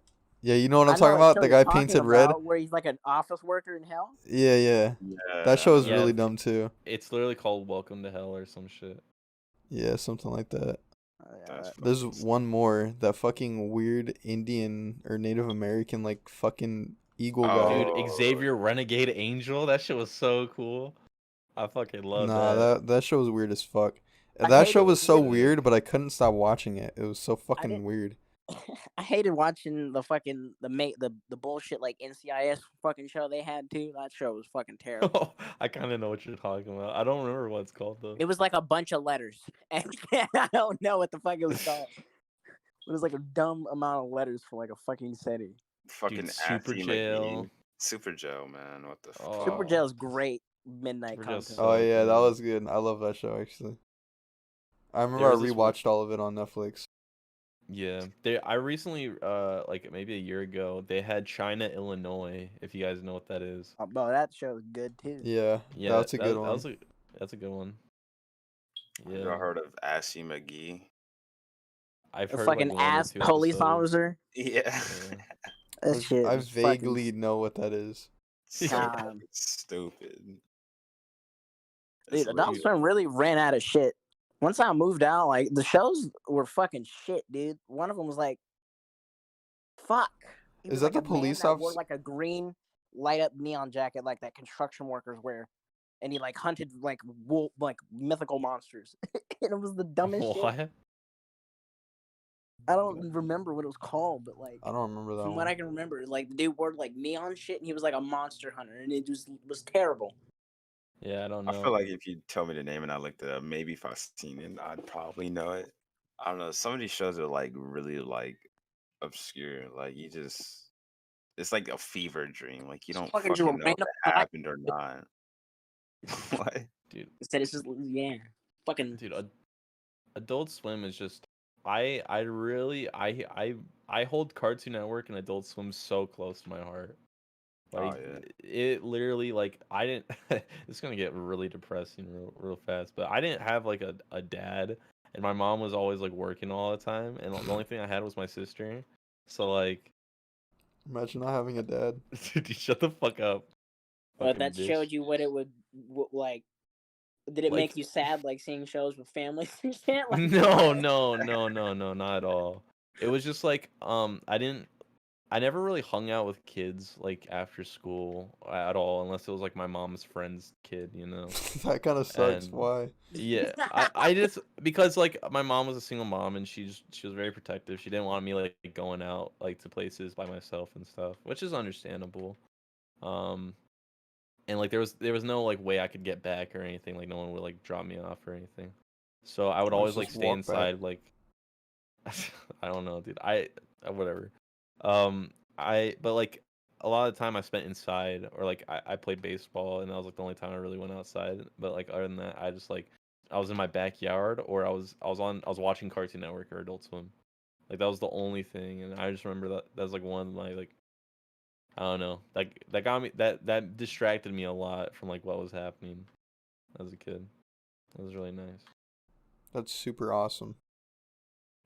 Yeah, you know what I I'm know talking what about? show The you're guy talking painted red. about, where he's like an office worker in hell. Yeah. Yeah. That show is Yeah. really dumb too. It's literally called Welcome to Hell or some shit. Yeah, something like that. That's There's fucking one more, that fucking weird Indian or Native American like fucking Eagle guy. Dude, Oh, Xavier Renegade Angel. That shit was so cool. I fucking love Nah, that. that show was weird as fuck. I That show hated was so Sick. weird, but I couldn't stop watching it. It was so I fucking didn't. weird. I hated watching the fucking the bullshit like NCIS fucking show they had too. That show was fucking terrible. I kind of know what you're talking about. I don't remember what it's called though. It was like a bunch of letters, and I don't know what the fuck it was called. It was like a dumb amount of letters for like a fucking city. fucking Dude, Super Assy Jail. McGee. Super Joe, man. What the Oh. Super fuck? Jail's great midnight Super Jail's content. so Oh yeah, that good. was good. I love that show actually. I remember There I was this one- rewatched all of it on Netflix. Yeah, I recently, like maybe a year ago, they had China, Illinois. If you guys know what that is. Oh, bro, that show's good too. Yeah, Yeah, that's a good one. That's a good one. Have y'all Yeah, heard of Assy McGee? I've The heard fucking like one or ass two police episodes. officer. Yeah. Yeah. That shit. I was vaguely fucking, know what that is. So God. stupid. dude, It's Adult literally- Swim really ran out of shit. Once I moved out, like the shows were fucking shit, dude. One of them was like, fuck. He Is was that like the a man police that wore officer? like a green light up neon jacket, like that construction workers wear, and he like hunted like mythical monsters. And it was the dumbest shit. What? I don't remember what it was called, but like I don't remember that from one. what I can remember, like the dude wore like neon shit, and he was like a monster hunter, and it was terrible. Yeah, I don't I know. feel like if you tell me the name and I looked it up, maybe if I've seen it, I'd probably know it. I don't know. Some of these shows are like really like obscure. Like you just, it's like a fever dream. Like you don't Fucking fucking just a know if random it happened or not. What? dude, Instead, it's just fucking. dude, Adult Swim is just. I really I hold Cartoon Network and Adult Swim so close to my heart. Like yeah. it literally like I didn't. It's gonna get really depressing real fast, but I didn't have like a dad, and my mom was always like working all the time, and the only thing I had was my sister. So like, Imagine not having a dad. dude, shut the fuck up. But fucking that bitch. showed you what it would like. Did it Like- make you sad, like seeing shows with families and shit? Like, No, not at all. It was just like I never really hung out with kids like after school at all, unless it was like my mom's friend's kid, you know. That kind of sucks. And- Why? Yeah, I just because like my mom was a single mom and she was very protective. She didn't want me like going out like to places by myself and stuff, which is understandable. And like there was no like way I could get back or anything. Like no one would like drop me off or anything. So I would Or always just like stay walk back. inside. Like I don't know, dude. Whatever. But like a lot of the time I spent inside or like I played baseball and that was like the only time I really went outside. But like other than that, I just like I was in my backyard or I was watching Cartoon Network or Adult Swim. Like that was the only thing, and I just remember that was like one of my like I don't know, like that got me that distracted me a lot from like what was happening as a kid. That was really nice. That's super awesome.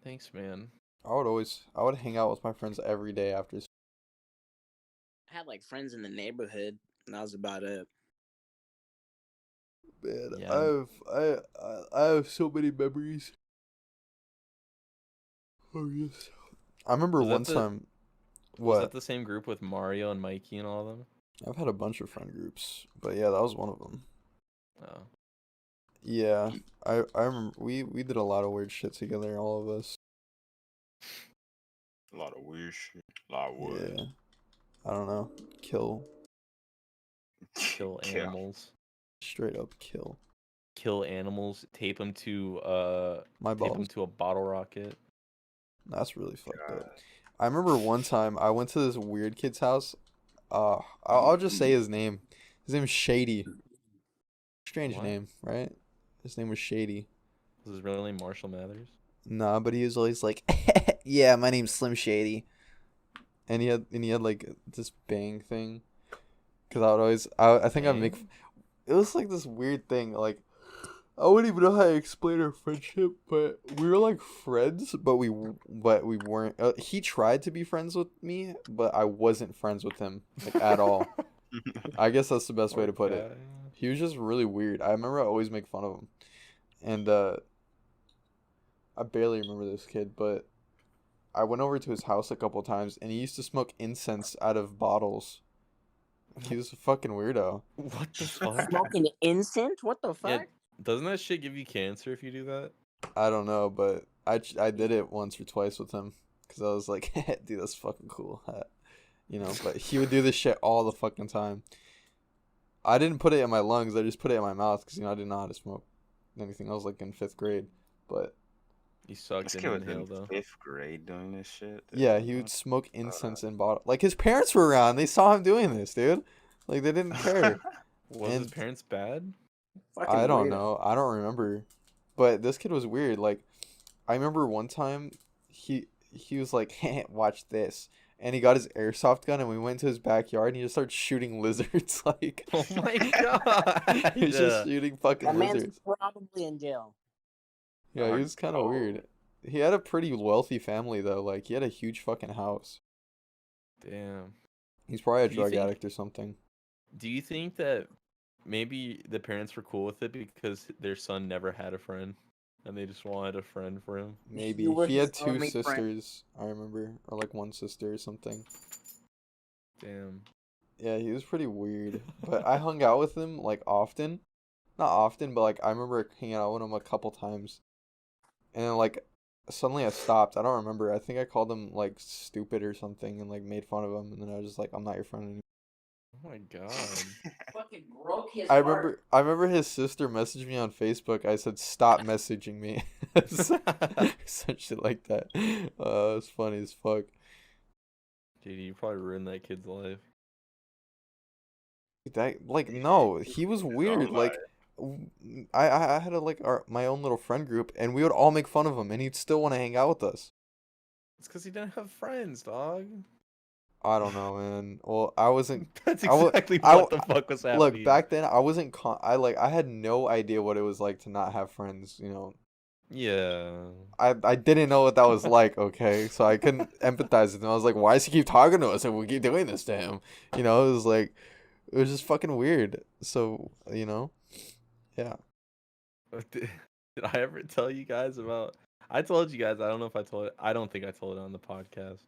Thanks, man. I would hang out with my friends every day after school. I had like friends in the neighborhood, and that was about it. Man, Yeah. I have so many memories. Oh yes. I remember Was that one the- time. Was that What? the same group with Mario and Mikey and all of them? I've had a bunch of friend groups, but yeah, that was one of them. Oh. Yeah, I remember we did a lot of weird shit together, all of us. A lot of weird shit. A lot of Yeah. wood. I don't know. Kill. Kill animals. Straight up kill. Kill animals. Tape them to My tape them balls. to a bottle rocket. That's really fucked God. up. I remember one time I went to this weird kid's house. I'll just say his name. His name is Shady. Strange What? name, right? His name was Shady. Was his real name Marshall Mathers? Nah, but he was always like, "Yeah, my name's Slim Shady," and he had like this bang thing. Cause I would always, I think I'd make. Bang? It was like this weird thing. Like, I wouldn't even know how to explain our friendship, but we were like friends, but we weren't. He tried to be friends with me, but I wasn't friends with him like at all. I guess that's the best way to put it. Okay. He was just really weird. I remember I always make fun of him. And I barely remember this kid, but I went over to his house a couple times, and he used to smoke incense out of bottles. He was a fucking weirdo. What the fuck? Smoking incense? What the Yeah, fuck? doesn't that shit give you cancer if you do that? I don't know, but I did it once or twice with him because I was like, dude, that's fucking cool. You know, but he would do this shit all the fucking time. I didn't put it in my lungs. I just put it in my mouth because, you know, I didn't know how to smoke anything. I was like in 5th grade, but You sucked This in kid was inhale in though. 5th grade doing this shit. yeah, he would smoke incense in bottle. Like his parents were around. They saw him doing this, dude. Like they didn't care. Was his And- parents bad? Fucking I don't weirdo. know. I don't remember. But this kid was weird. Like I remember one time he was like, hey, watch this. And he got his airsoft gun and we went to his backyard and he just started shooting lizards like Oh my god! he was just shooting fucking That man's lizards. probably in jail. Yeah, he was kind of weird. He had a pretty wealthy family though. Like he had a huge fucking house. Damn. He's probably a Do you drug think- addict or something. Do you think that maybe the parents were cool with it because their son never had a friend, and they just wanted a friend for him? Maybe You were he had his 2 only friend. sisters, I remember, or like 1 sister or something. Damn. Yeah, he was pretty weird. But I hung out with him like often. Not often, but like I remember hanging out with him a couple times. And then like suddenly I stopped. I don't remember. I think I called him like stupid or something and like made fun of him, and then I was just like, I'm not your friend anymore. Oh my god. Fucking broke his I remember his sister messaged me on Facebook. I said, stop messaging me. Some shit like that. It's funny as fuck. Dude, you probably ruined that kid's life. That like no, he was weird. Oh Like I had my own little friend group, and we would all make fun of him, and he'd still want to hang out with us. It's because he didn't have friends, dog. I don't know, man. Well, I wasn't. That's I wa- exactly I what wa- the fuck was happening. Look, back then I wasn't. I had no idea what it was like to not have friends. You know, Yeah. I didn't know what that was like. Okay, so I couldn't empathize with him. I was like, why does he keep talking to us and we keep doing this to him? You know, it was like, it was just fucking weird. So you know, yeah. Did I ever tell you guys about? I told you guys. I don't know if I told it. I don't think I told it on the podcast.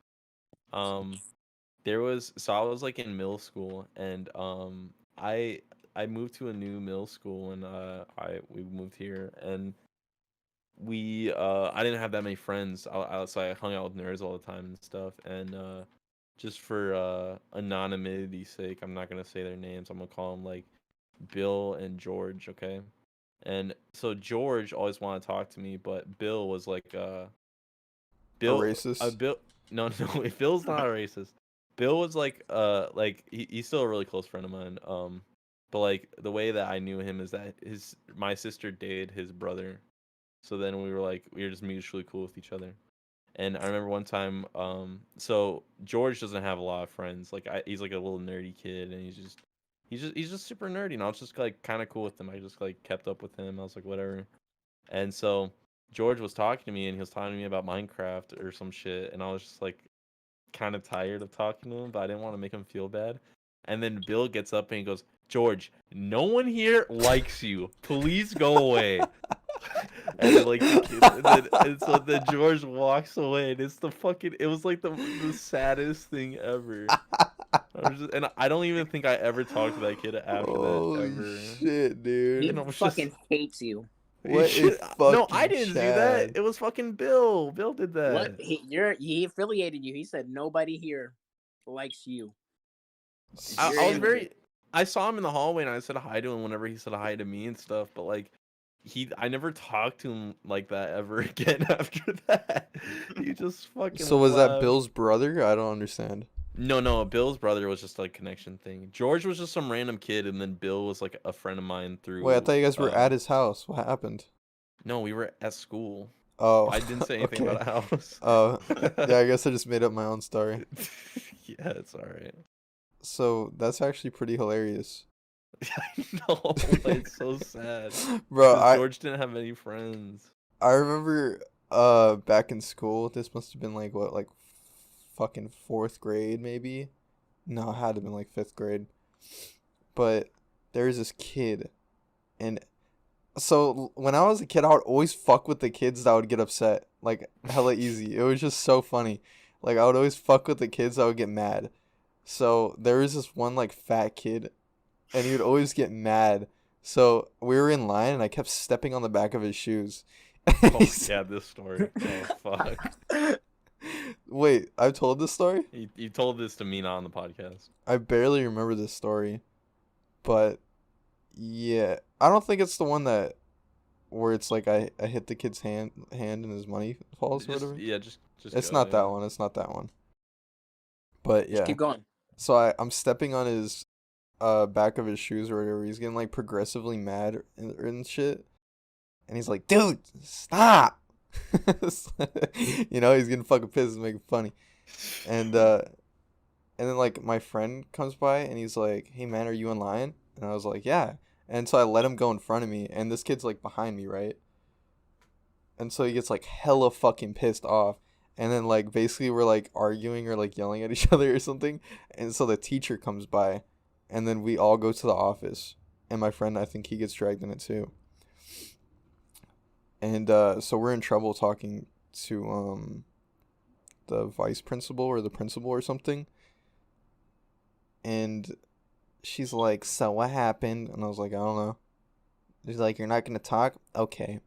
I was like in middle school, and I moved to a new middle school, and we moved here, and I didn't have that many friends. So I hung out with nerds all the time and stuff, and just for anonymity's sake, I'm not gonna say their names. I'm gonna call them like Bill and George, okay? And so George always wanted to talk to me, but Bill was like Bill racist? Bill no Bill's not a racist. Bill was like he's still a really close friend of mine. But like the way that I knew him is that my sister dated his brother. So then we were just mutually cool with each other. And I remember one time, so George doesn't have a lot of friends. He's like a little nerdy kid, and he's just super nerdy. And I was just like kind of cool with him. I just like kept up with him. I was like whatever. And so George was talking to me, and he was talking to me about Minecraft or some shit, and I was just like kind of tired of talking to him, but I didn't want to make him feel bad. And then Bill gets up and he goes, "George, no one here likes you. Please go away." And then, like the kid, and so then George walks away, and it was like the saddest thing ever. And I don't even think I ever talked to that kid after Holy that ever. shit, dude. He And I was fucking hates you. What Shit, a no, I fucking didn't do Chad. that. It was fucking Bill. Bill did that. What? He affiliated you. He said nobody here likes you. I saw him in the hallway and I said hi to him whenever he said hi to me and stuff, but like I never talked to him like that ever again after that. He just fucking So was that left. Bill's brother? I don't understand. No, Bill's brother was just like a connection thing. George was just some random kid, and then Bill was like a friend of mine through. Wait, I thought you guys were at his house. What happened? No, we were at school. Oh, I didn't say anything okay. about a house. Oh, yeah. I guess I just made up my own story. Yeah, it's alright. So that's actually pretty hilarious, I know, but it's so sad. bro. 'Cause George didn't have any friends. I remember back in school. This must have been like what, like fucking 4th grade maybe. No, it had to have been like 5th grade. But there was this kid, and so when I was a kid, I would always fuck with the kids that would get upset. like hella easy. It was just so funny. Like I would always fuck with the kids. I would get mad. So there was this one like fat kid, and he would always get mad. So we were in line, and I kept stepping on the back of his shoes. Oh yeah, this story. Oh fuck. Wait, I've told this story? You told this to me not on the podcast. I barely remember this story, but yeah, I don't think it's the one that where it's like I hit the kid's hand and his money falls or whatever. Yeah, just It's go, not yeah. that one. It's not that one. But yeah. Just keep going. So I'm stepping on his back of his shoes or whatever. He's getting like progressively mad and shit. And he's like, dude, stop. You know, he's getting fucking pissed and making funny. And then like my friend comes by and he's like, hey man, are you in line? And I was like, yeah. And so I let him go in front of me, and this kid's like behind me, right? And so he gets like hella fucking pissed off. And then like basically we're like arguing or like yelling at each other or something. And so the teacher comes by, and then we all go to the office. And my friend, I think he gets dragged in it too. And so we're in trouble talking to the vice principal or the principal or something. And she's like, so what happened? And I was like, I don't know. She's like, you're not going to talk? Okay.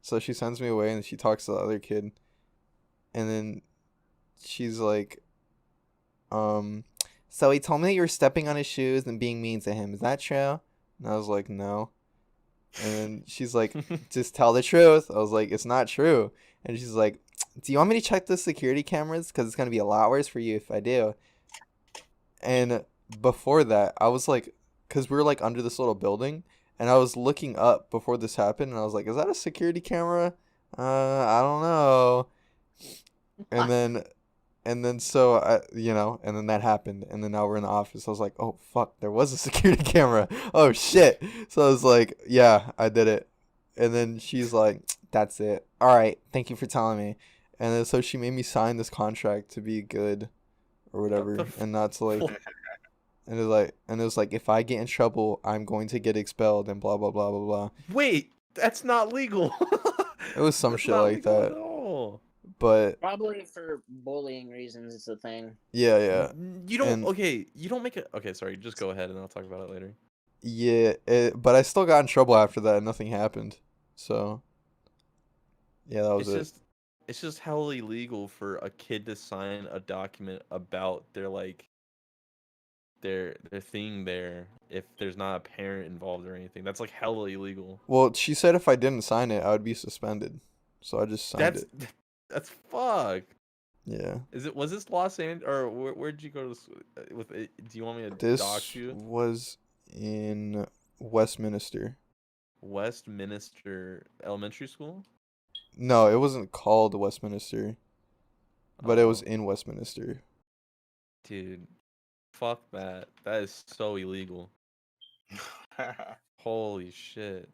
So she sends me away, and she talks to the other kid. And then she's like, so he told me that you were stepping on his shoes and being mean to him. Is that true? And I was like, no. And then she's like, just tell the truth. I was like, it's not true. And she's like, do you want me to check the security cameras? Because it's going to be a lot worse for you if I do. And before that, I was like, because we were like under this little building, and I was looking up before this happened, and I was like, is that a security camera? I don't know. And then so I, you know, and then that happened, and then now we're in the office. I was like, oh fuck, there was a security camera. Oh shit. So I was like, yeah, I did it. And then she's like, that's it. All right, thank you for telling me. And then so she made me sign this contract to be good or whatever, and not to like. And it was like, if I get in trouble, I'm going to get expelled and blah blah blah blah blah. Wait, that's not legal. It was some That's shit not like legal that. at all. But Probably for bullying reasons, it's a thing. yeah. You don't. And- Okay, you don't make it. Okay, sorry. Just go ahead, and I'll talk about it later. Yeah, but I still got in trouble after that, and nothing happened. So yeah, that was it. It's just hell illegal for a kid to sign a document about their like their thing there if there's not a parent involved or anything. That's like hella illegal. Well, she said if I didn't sign it, I would be suspended. So I just signed it. That's fuck. Yeah. Was this Los Angeles or where'd you go to with it? Do you want me to This dox you? was in Westminster. Westminster Elementary School? No, it wasn't called Westminster, but it was Oh, in Westminster. dude. Fuck that. That is so illegal. Holy shit.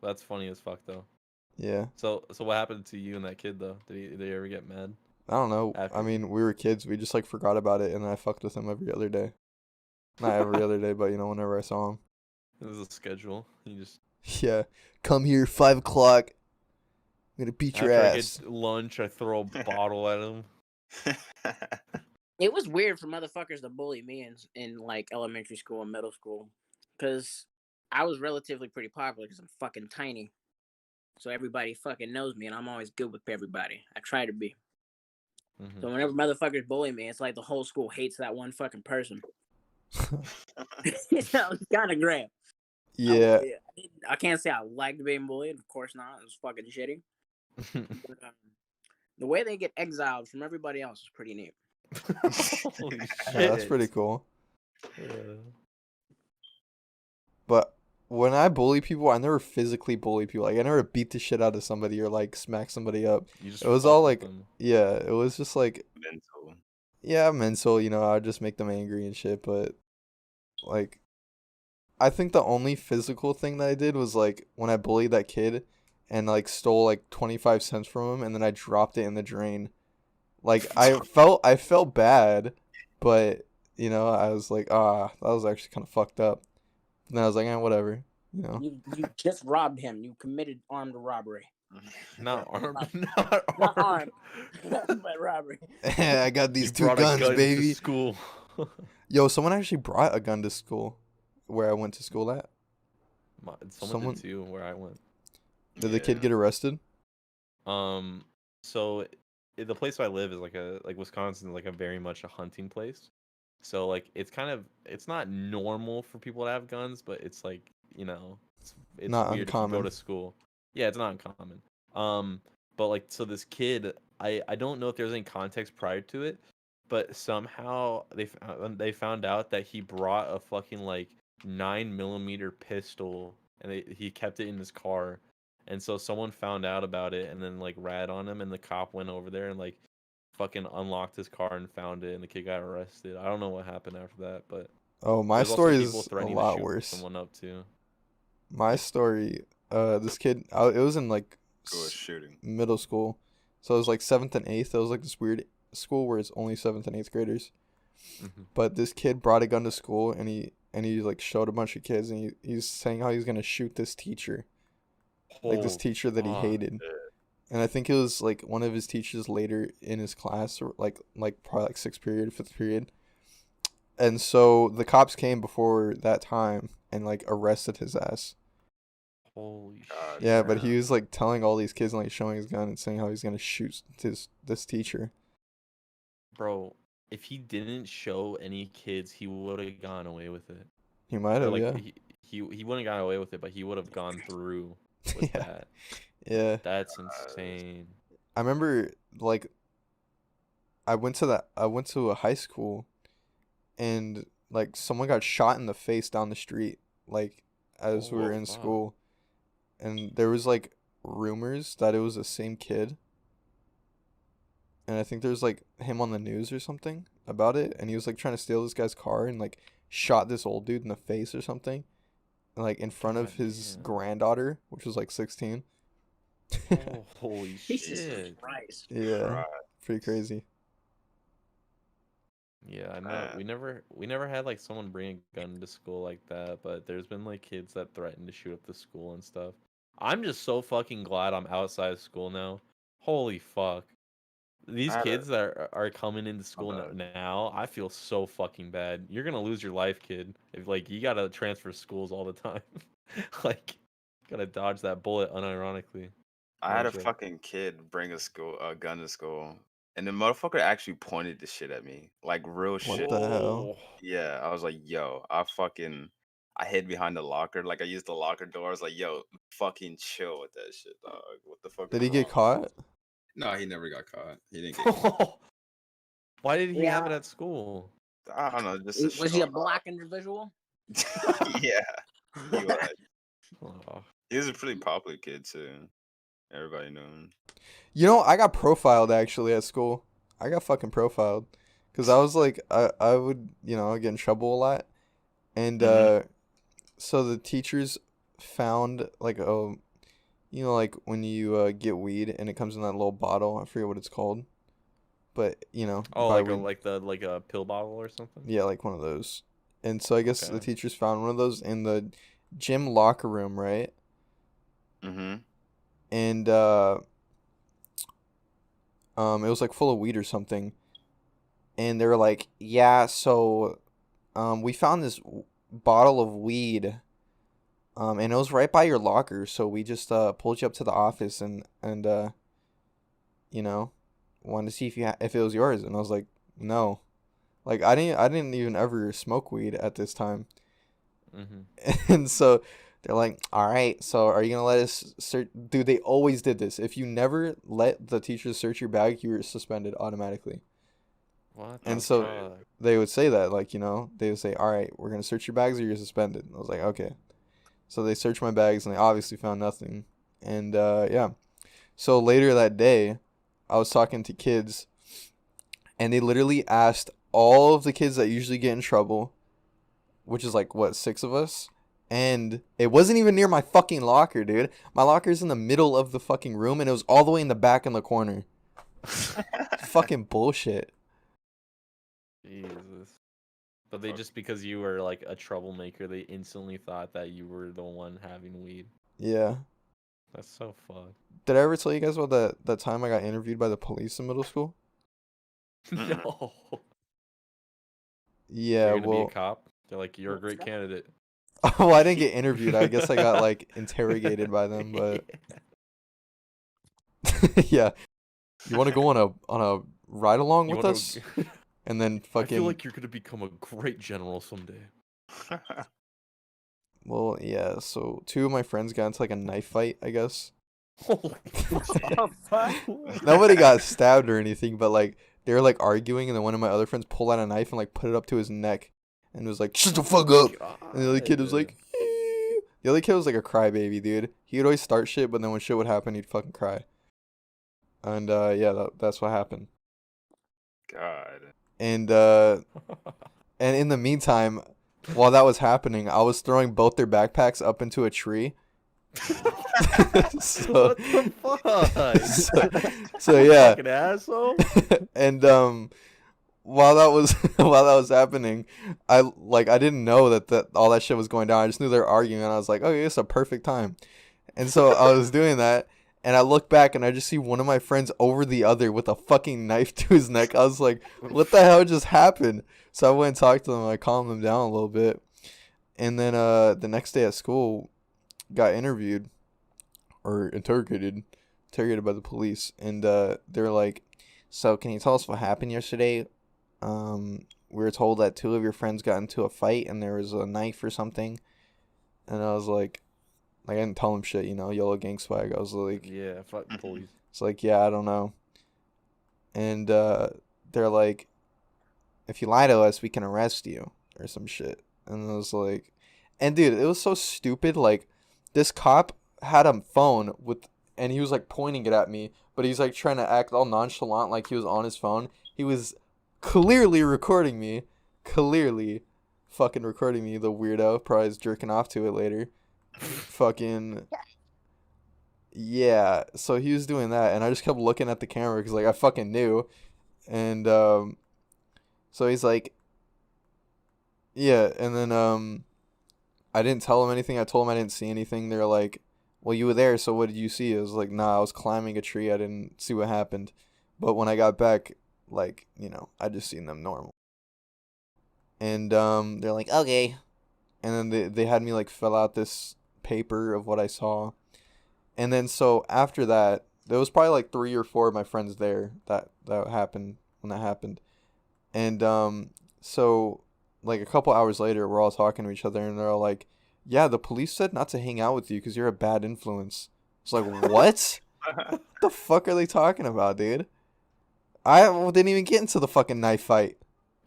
That's funny as fuck though. Yeah. So what happened to you and that kid though? Did he ever get mad? I don't know. After- I mean, we were kids. We just like forgot about it, and I fucked with him every other day. Not every other day, but you know, whenever I saw him. It was a schedule. You just Yeah. Come here, 5 o'clock. I'm gonna beat your after I ass. get lunch, I throw a bottle at him. It was weird for motherfuckers to bully me in like elementary school and middle school, because I was relatively pretty popular because I'm fucking tiny. So everybody fucking knows me, and I'm always good with everybody. I try to be. Mhm. So whenever motherfuckers bully me, it's like the whole school hates that one fucking person. So it's kind of great. Yeah. I can't say I liked being bullied. Of course not. It was fucking shitty. But, the way they get exiled from everybody else is pretty neat. Holy shit. Yeah, that's pretty cool. Yeah. But when I bully people, I never physically bully people. Like I never beat the shit out of somebody or like smack somebody up. You just It was fuck all with like, them. yeah, it was just like, Mental. yeah, mental, you know, I'd just make them angry and shit. But like, I think the only physical thing that I did was like when I bullied that kid and like stole like 25 cents from him, and then I dropped it in the drain. Like I felt bad, but you know, I was like, that was actually kind of fucked up. And then I was like, whatever, you know. You just robbed him. You committed armed robbery. Not armed. Not Not armed, armed. but robbery. I got these You two brought guns, a gun baby. to school. Yo, someone actually brought a gun to school, where I went to school at. Someone did too, where I went. Did the kid get arrested? So the place where I live is like Wisconsin is like a very much a hunting place. So like it's not normal for people to have guns, but it's like, it's Not weird if you go uncommon. to school. Yeah, it's not uncommon. But like, so this kid, I don't know if there's any context prior to it, but somehow they found out that he brought a fucking like 9mm pistol, and he kept it in his car. And so someone found out about it and then like rat on him, and the cop went over there and like fucking unlocked his car and found it, and the kid got arrested. I don't know what happened after that, but Oh, my there's also story people is a threatening to lot shoot worse. someone up too. My story, this kid, it was in like Go shooting. middle school, so it was like 7th and 8th. It was like this weird school where it's only 7th and 8th graders. But this kid brought a gun to school, and he like showed a bunch of kids, and he's saying how he's gonna shoot this teacher, like this teacher that he hated. And I think it was like one of his teachers later in his class, or like probably like 6th period, 5th period. And so the cops came before that time and like arrested his ass. Holy God, shit. Yeah, but he was like telling all these kids and like showing his gun and saying how he's gonna shoot this teacher. Bro, if he didn't show any kids, he would have gone away with it. He might Or, have, like, yeah. he wouldn't have gone away with it, but he would have gone through with Yeah. that. Yeah. That's insane. I remember like I went to a high school, and like someone got shot in the face down the street, like as we were in fuck. school. And there was like rumors that it was the same kid. And I think there's like him on the news or something about it, and he was like trying to steal this guy's car and like shot this old dude in the face or something, like in front of his Goddamn. granddaughter, which was like 16. Oh, holy Jesus shit. Christ. Yeah, Right. pretty crazy. Yeah, I know. We never had like someone bring a gun to school like that, but there's been like kids that threaten to shoot up the school and stuff. I'm just so fucking glad I'm outside of school now. Holy fuck. These I had a- kids that are coming into school bad. now, I feel so fucking bad. You're gonna lose your life, kid. If like you gotta transfer schools all the time. Like, gotta dodge that bullet unironically. I had No a joke. fucking kid bring a gun to school, and the motherfucker actually pointed the shit at me, like real What shit. the hell? Yeah, I was like, yo, I hid behind the locker, like I used the locker door. I was like, yo, fucking chill with that shit, dog. What the fuck? Did is he get wrong? caught? No, he never got caught. He didn't get caught. Why did he have it Yeah. at school? I don't know, just to Was he show a black individual? off. Yeah, he was. Oh, He was a pretty popular kid too. Everybody knew him. You know, I got profiled actually at school. I got fucking profiled because I was like, I would, get in trouble a lot, and so the teachers found like like when you get weed and it comes in that little bottle. I forget what it's called, but oh, by like weed- like a pill bottle or something? yeah, like one of those. And so I guess the Okay. teachers found one of those in the gym locker room, right? Mm-hmm. And it was like full of weed or something, and they were like, yeah, so we found this bottle of weed, and it was right by your locker, so we just pulled you up to the office and wanted to see if it was yours. And I was like, no, like I didn't even ever smoke weed at this time. And so they're like, all right, so are you gonna let us search? Dude, they always did this. If you never let the teachers search your bag, you were suspended automatically. What? And the so fuck? they would say that, like, they would say, all right, we're gonna search your bags or you're suspended. I was like, okay. So they searched my bags and they obviously found nothing. And yeah. So later that day, I was talking to kids, and they literally asked all of the kids that usually get in trouble, which is like, what, 6 of us? And it wasn't even near my fucking locker, dude. My locker's in the middle of the fucking room, and it was all the way in the back in the corner. Fucking bullshit. Jesus. But they just, because you were like a troublemaker, they instantly thought that you were the one having weed. Yeah. That's so fucked. Did I ever tell you guys about that time I got interviewed by the police in middle school? No. Yeah, You're gonna be a well, cop. They're like, you're a great candidate. well, I didn't get interviewed. I guess I got like interrogated by them, but yeah. You want to go on a ride along You with wanna- us? And then I fucking feel like you're gonna become a great general someday. well, yeah, so two of my friends got into like a knife fight, I guess. Oh, fuck. Nobody got stabbed or anything, but like they were like arguing, and then one of my other friends pulled out a knife and like put it up to his neck and was like, "Shut the fuck up!" And the other kid was like, "Eh." The other kid was like a crybaby, dude. He would always start shit, but then when shit would happen, he'd fucking cry. And yeah, that's what happened. God. And in the meantime, while that was happening, I was throwing both their backpacks up into a tree. So, What the fuck? so yeah. Fucking asshole. And while that was happening, I didn't know that all that shit was going down. I just knew they were arguing, and I was like, okay, it's a perfect time. And so I was doing that, and I look back and I just see one of my friends over the other with a fucking knife to his neck. I was like, what the hell just happened? So I went and talked to them. I calmed them down a little bit, and then the next day at school, got interviewed or interrogated by the police, and they're like, so can you tell us what happened yesterday? We were told that two of your friends got into a fight and there was a knife or something. And I was like I didn't tell them shit, you know, yellow gang swag. I was like, Yeah, fuck the police. it's like, yeah, I don't know. And they're like, if you lie to us, we can arrest you or some shit. And I was like, and dude, it was so stupid. Like, this cop had a phone and he was like pointing it at me, but he's like trying to act all nonchalant like he was on his phone. He was clearly recording me. Clearly fucking recording me, the weirdo. Probably is jerking off to it later. Fucking. Yeah, so he was doing that, and I just kept looking at the camera because, like, I fucking knew. And, so he's like, yeah, and then, I didn't tell him anything. I told him I didn't see anything. They're like, well, you were there, so what did you see? I was like, nah, I was climbing a tree. I didn't see what happened. But when I got back, like, you know, I just seen them normal. And, they're like, okay. And then they had me, like, fill out this paper of what I saw. And then, so, after that, there was probably, like, 3 or 4 of my friends there that happened, when that happened. And, so, like, a couple hours later, we're all talking to each other, and they're all like, yeah, the police said not to hang out with you because you're a bad influence. It's like, what? What the fuck are they talking about, dude? I didn't even get into the fucking knife fight.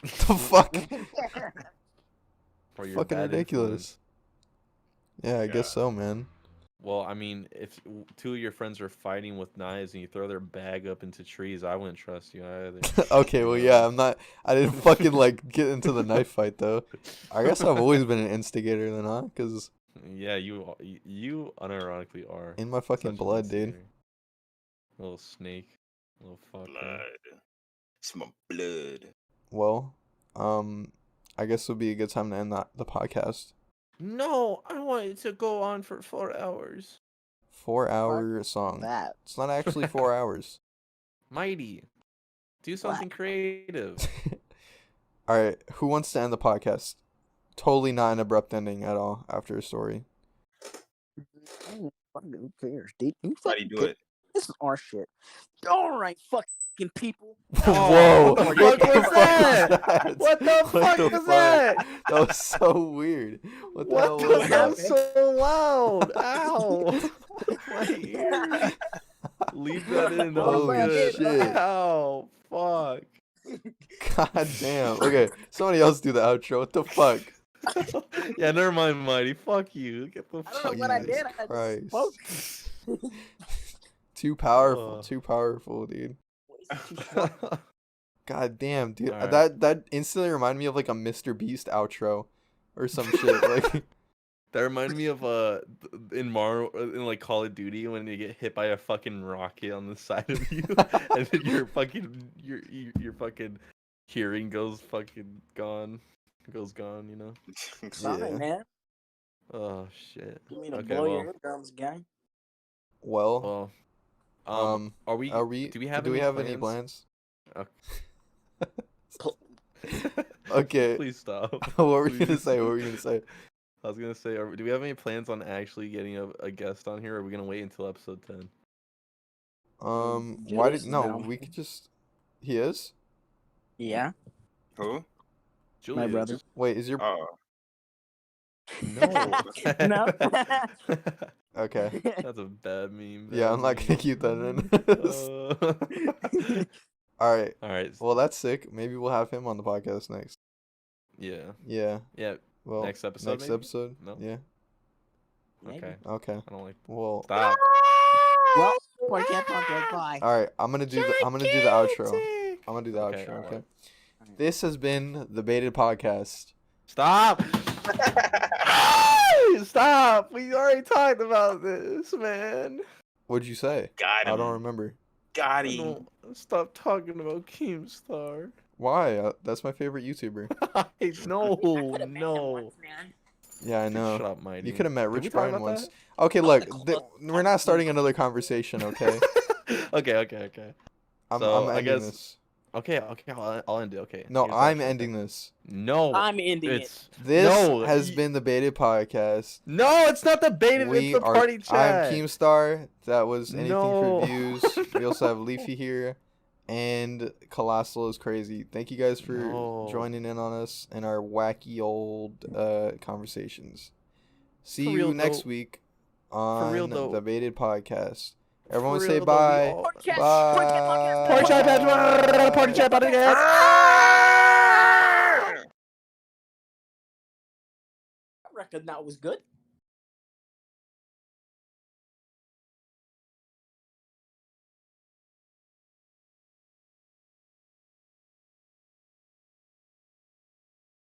The fuck? Or you're a Fucking bad ridiculous. influence. Yeah, I guess so, man. Well, I mean, if 2 of your friends are fighting with knives and you throw their bag up into trees, I wouldn't trust you either. Okay, well, yeah, I didn't fucking, like, get into the knife fight, though. I guess I've always been an instigator then, huh? Because Yeah, you unironically are. in my fucking such an blood, dude. instigator. Little snake. Little fucker. Blood. It's my blood. Well, I guess it would be a good time to end the podcast. No, I want it to go on for 4 hours. 4-hour song. That. It's not actually 4 hours. Mighty. Do something creative. All right, who wants to end the podcast? Totally not an abrupt ending at all after a story. Who cares, dude? How do you do it? This is our shit. All right, fucking people. Whoa! What the fuck was that? What the fuck was that? That was so weird. What the hell What was the hell? that? So loud. Ow. My ear. Leave that in. That was Holy good. shit. Ow. Fuck. God damn. Okay, somebody else do the outro. What the fuck? Yeah, never mind, Mighty. Fuck you. Get the I don't fuck know what I Jesus did. I Christ. just spoke. Too powerful. Oh. Too powerful, dude. God damn, dude. Alright. That instantly reminded me of like a Mr. Beast outro or some shit. Like That reminded me of in like Call of Duty when you get hit by a fucking rocket on the side of you, and then your fucking hearing goes fucking gone, you know. Sorry, Yeah. man. Oh shit. You mean to Okay, blow well, your eardrums, guy? Well, Well, are we? Do we have any plans? Okay. Okay. Please stop. What were you gonna Please. say? What were you gonna say? I was gonna say, do we have any plans on actually getting a guest on here? Or are we gonna wait until episode 10? Why did Julius no? now. We could just. He is. Yeah, Who? Julius. brother. Wait, is your Oh, No. No. okay? That's a bad meme. Yeah, I'm bad not gonna meme. keep that in. Uh, All right. all right. Well, that's sick. Maybe we'll have him on the podcast next. Yeah. Yeah. Yeah. Well, Next episode, Next maybe? episode. No? Yeah. Maybe. Okay. Okay. I don't like. Well. Stop. Well, podcast, bye. All right. I'm gonna do the outro. I'm gonna do the Okay, outro. alright. Okay. This has been the Baited Podcast. Stop. Stop. We already talked about this, man. What'd you say? got him. I don't remember. Got I him. don't stop talking about Keemstar. Why? That's my favorite YouTuber. No. Yeah, I know. Shut up, Mighty. You could have met Did we Rich talk Brian about once. that? Okay, look, we're not starting another conversation, okay? Okay. I'm So, I ending guess- this. Okay, I'll end it. Okay. No, Here's the I'm outro, ending okay? this. No. I'm ending it. it's This No, has y- been the Baited Podcast. No, it's not the baited. We It's the are. party chat. I'm Keemstar. That was anything No. for views. We also have Leafy here, and Colossal is crazy. Thank you guys for No. joining in on us and our wacky old conversations. See For you real, next though. week on real, though. the Baited Podcast. Everyone For say real, though, we bye. all- Party chat, Bye. Party chat, party chat, party chat. I reckon that was good.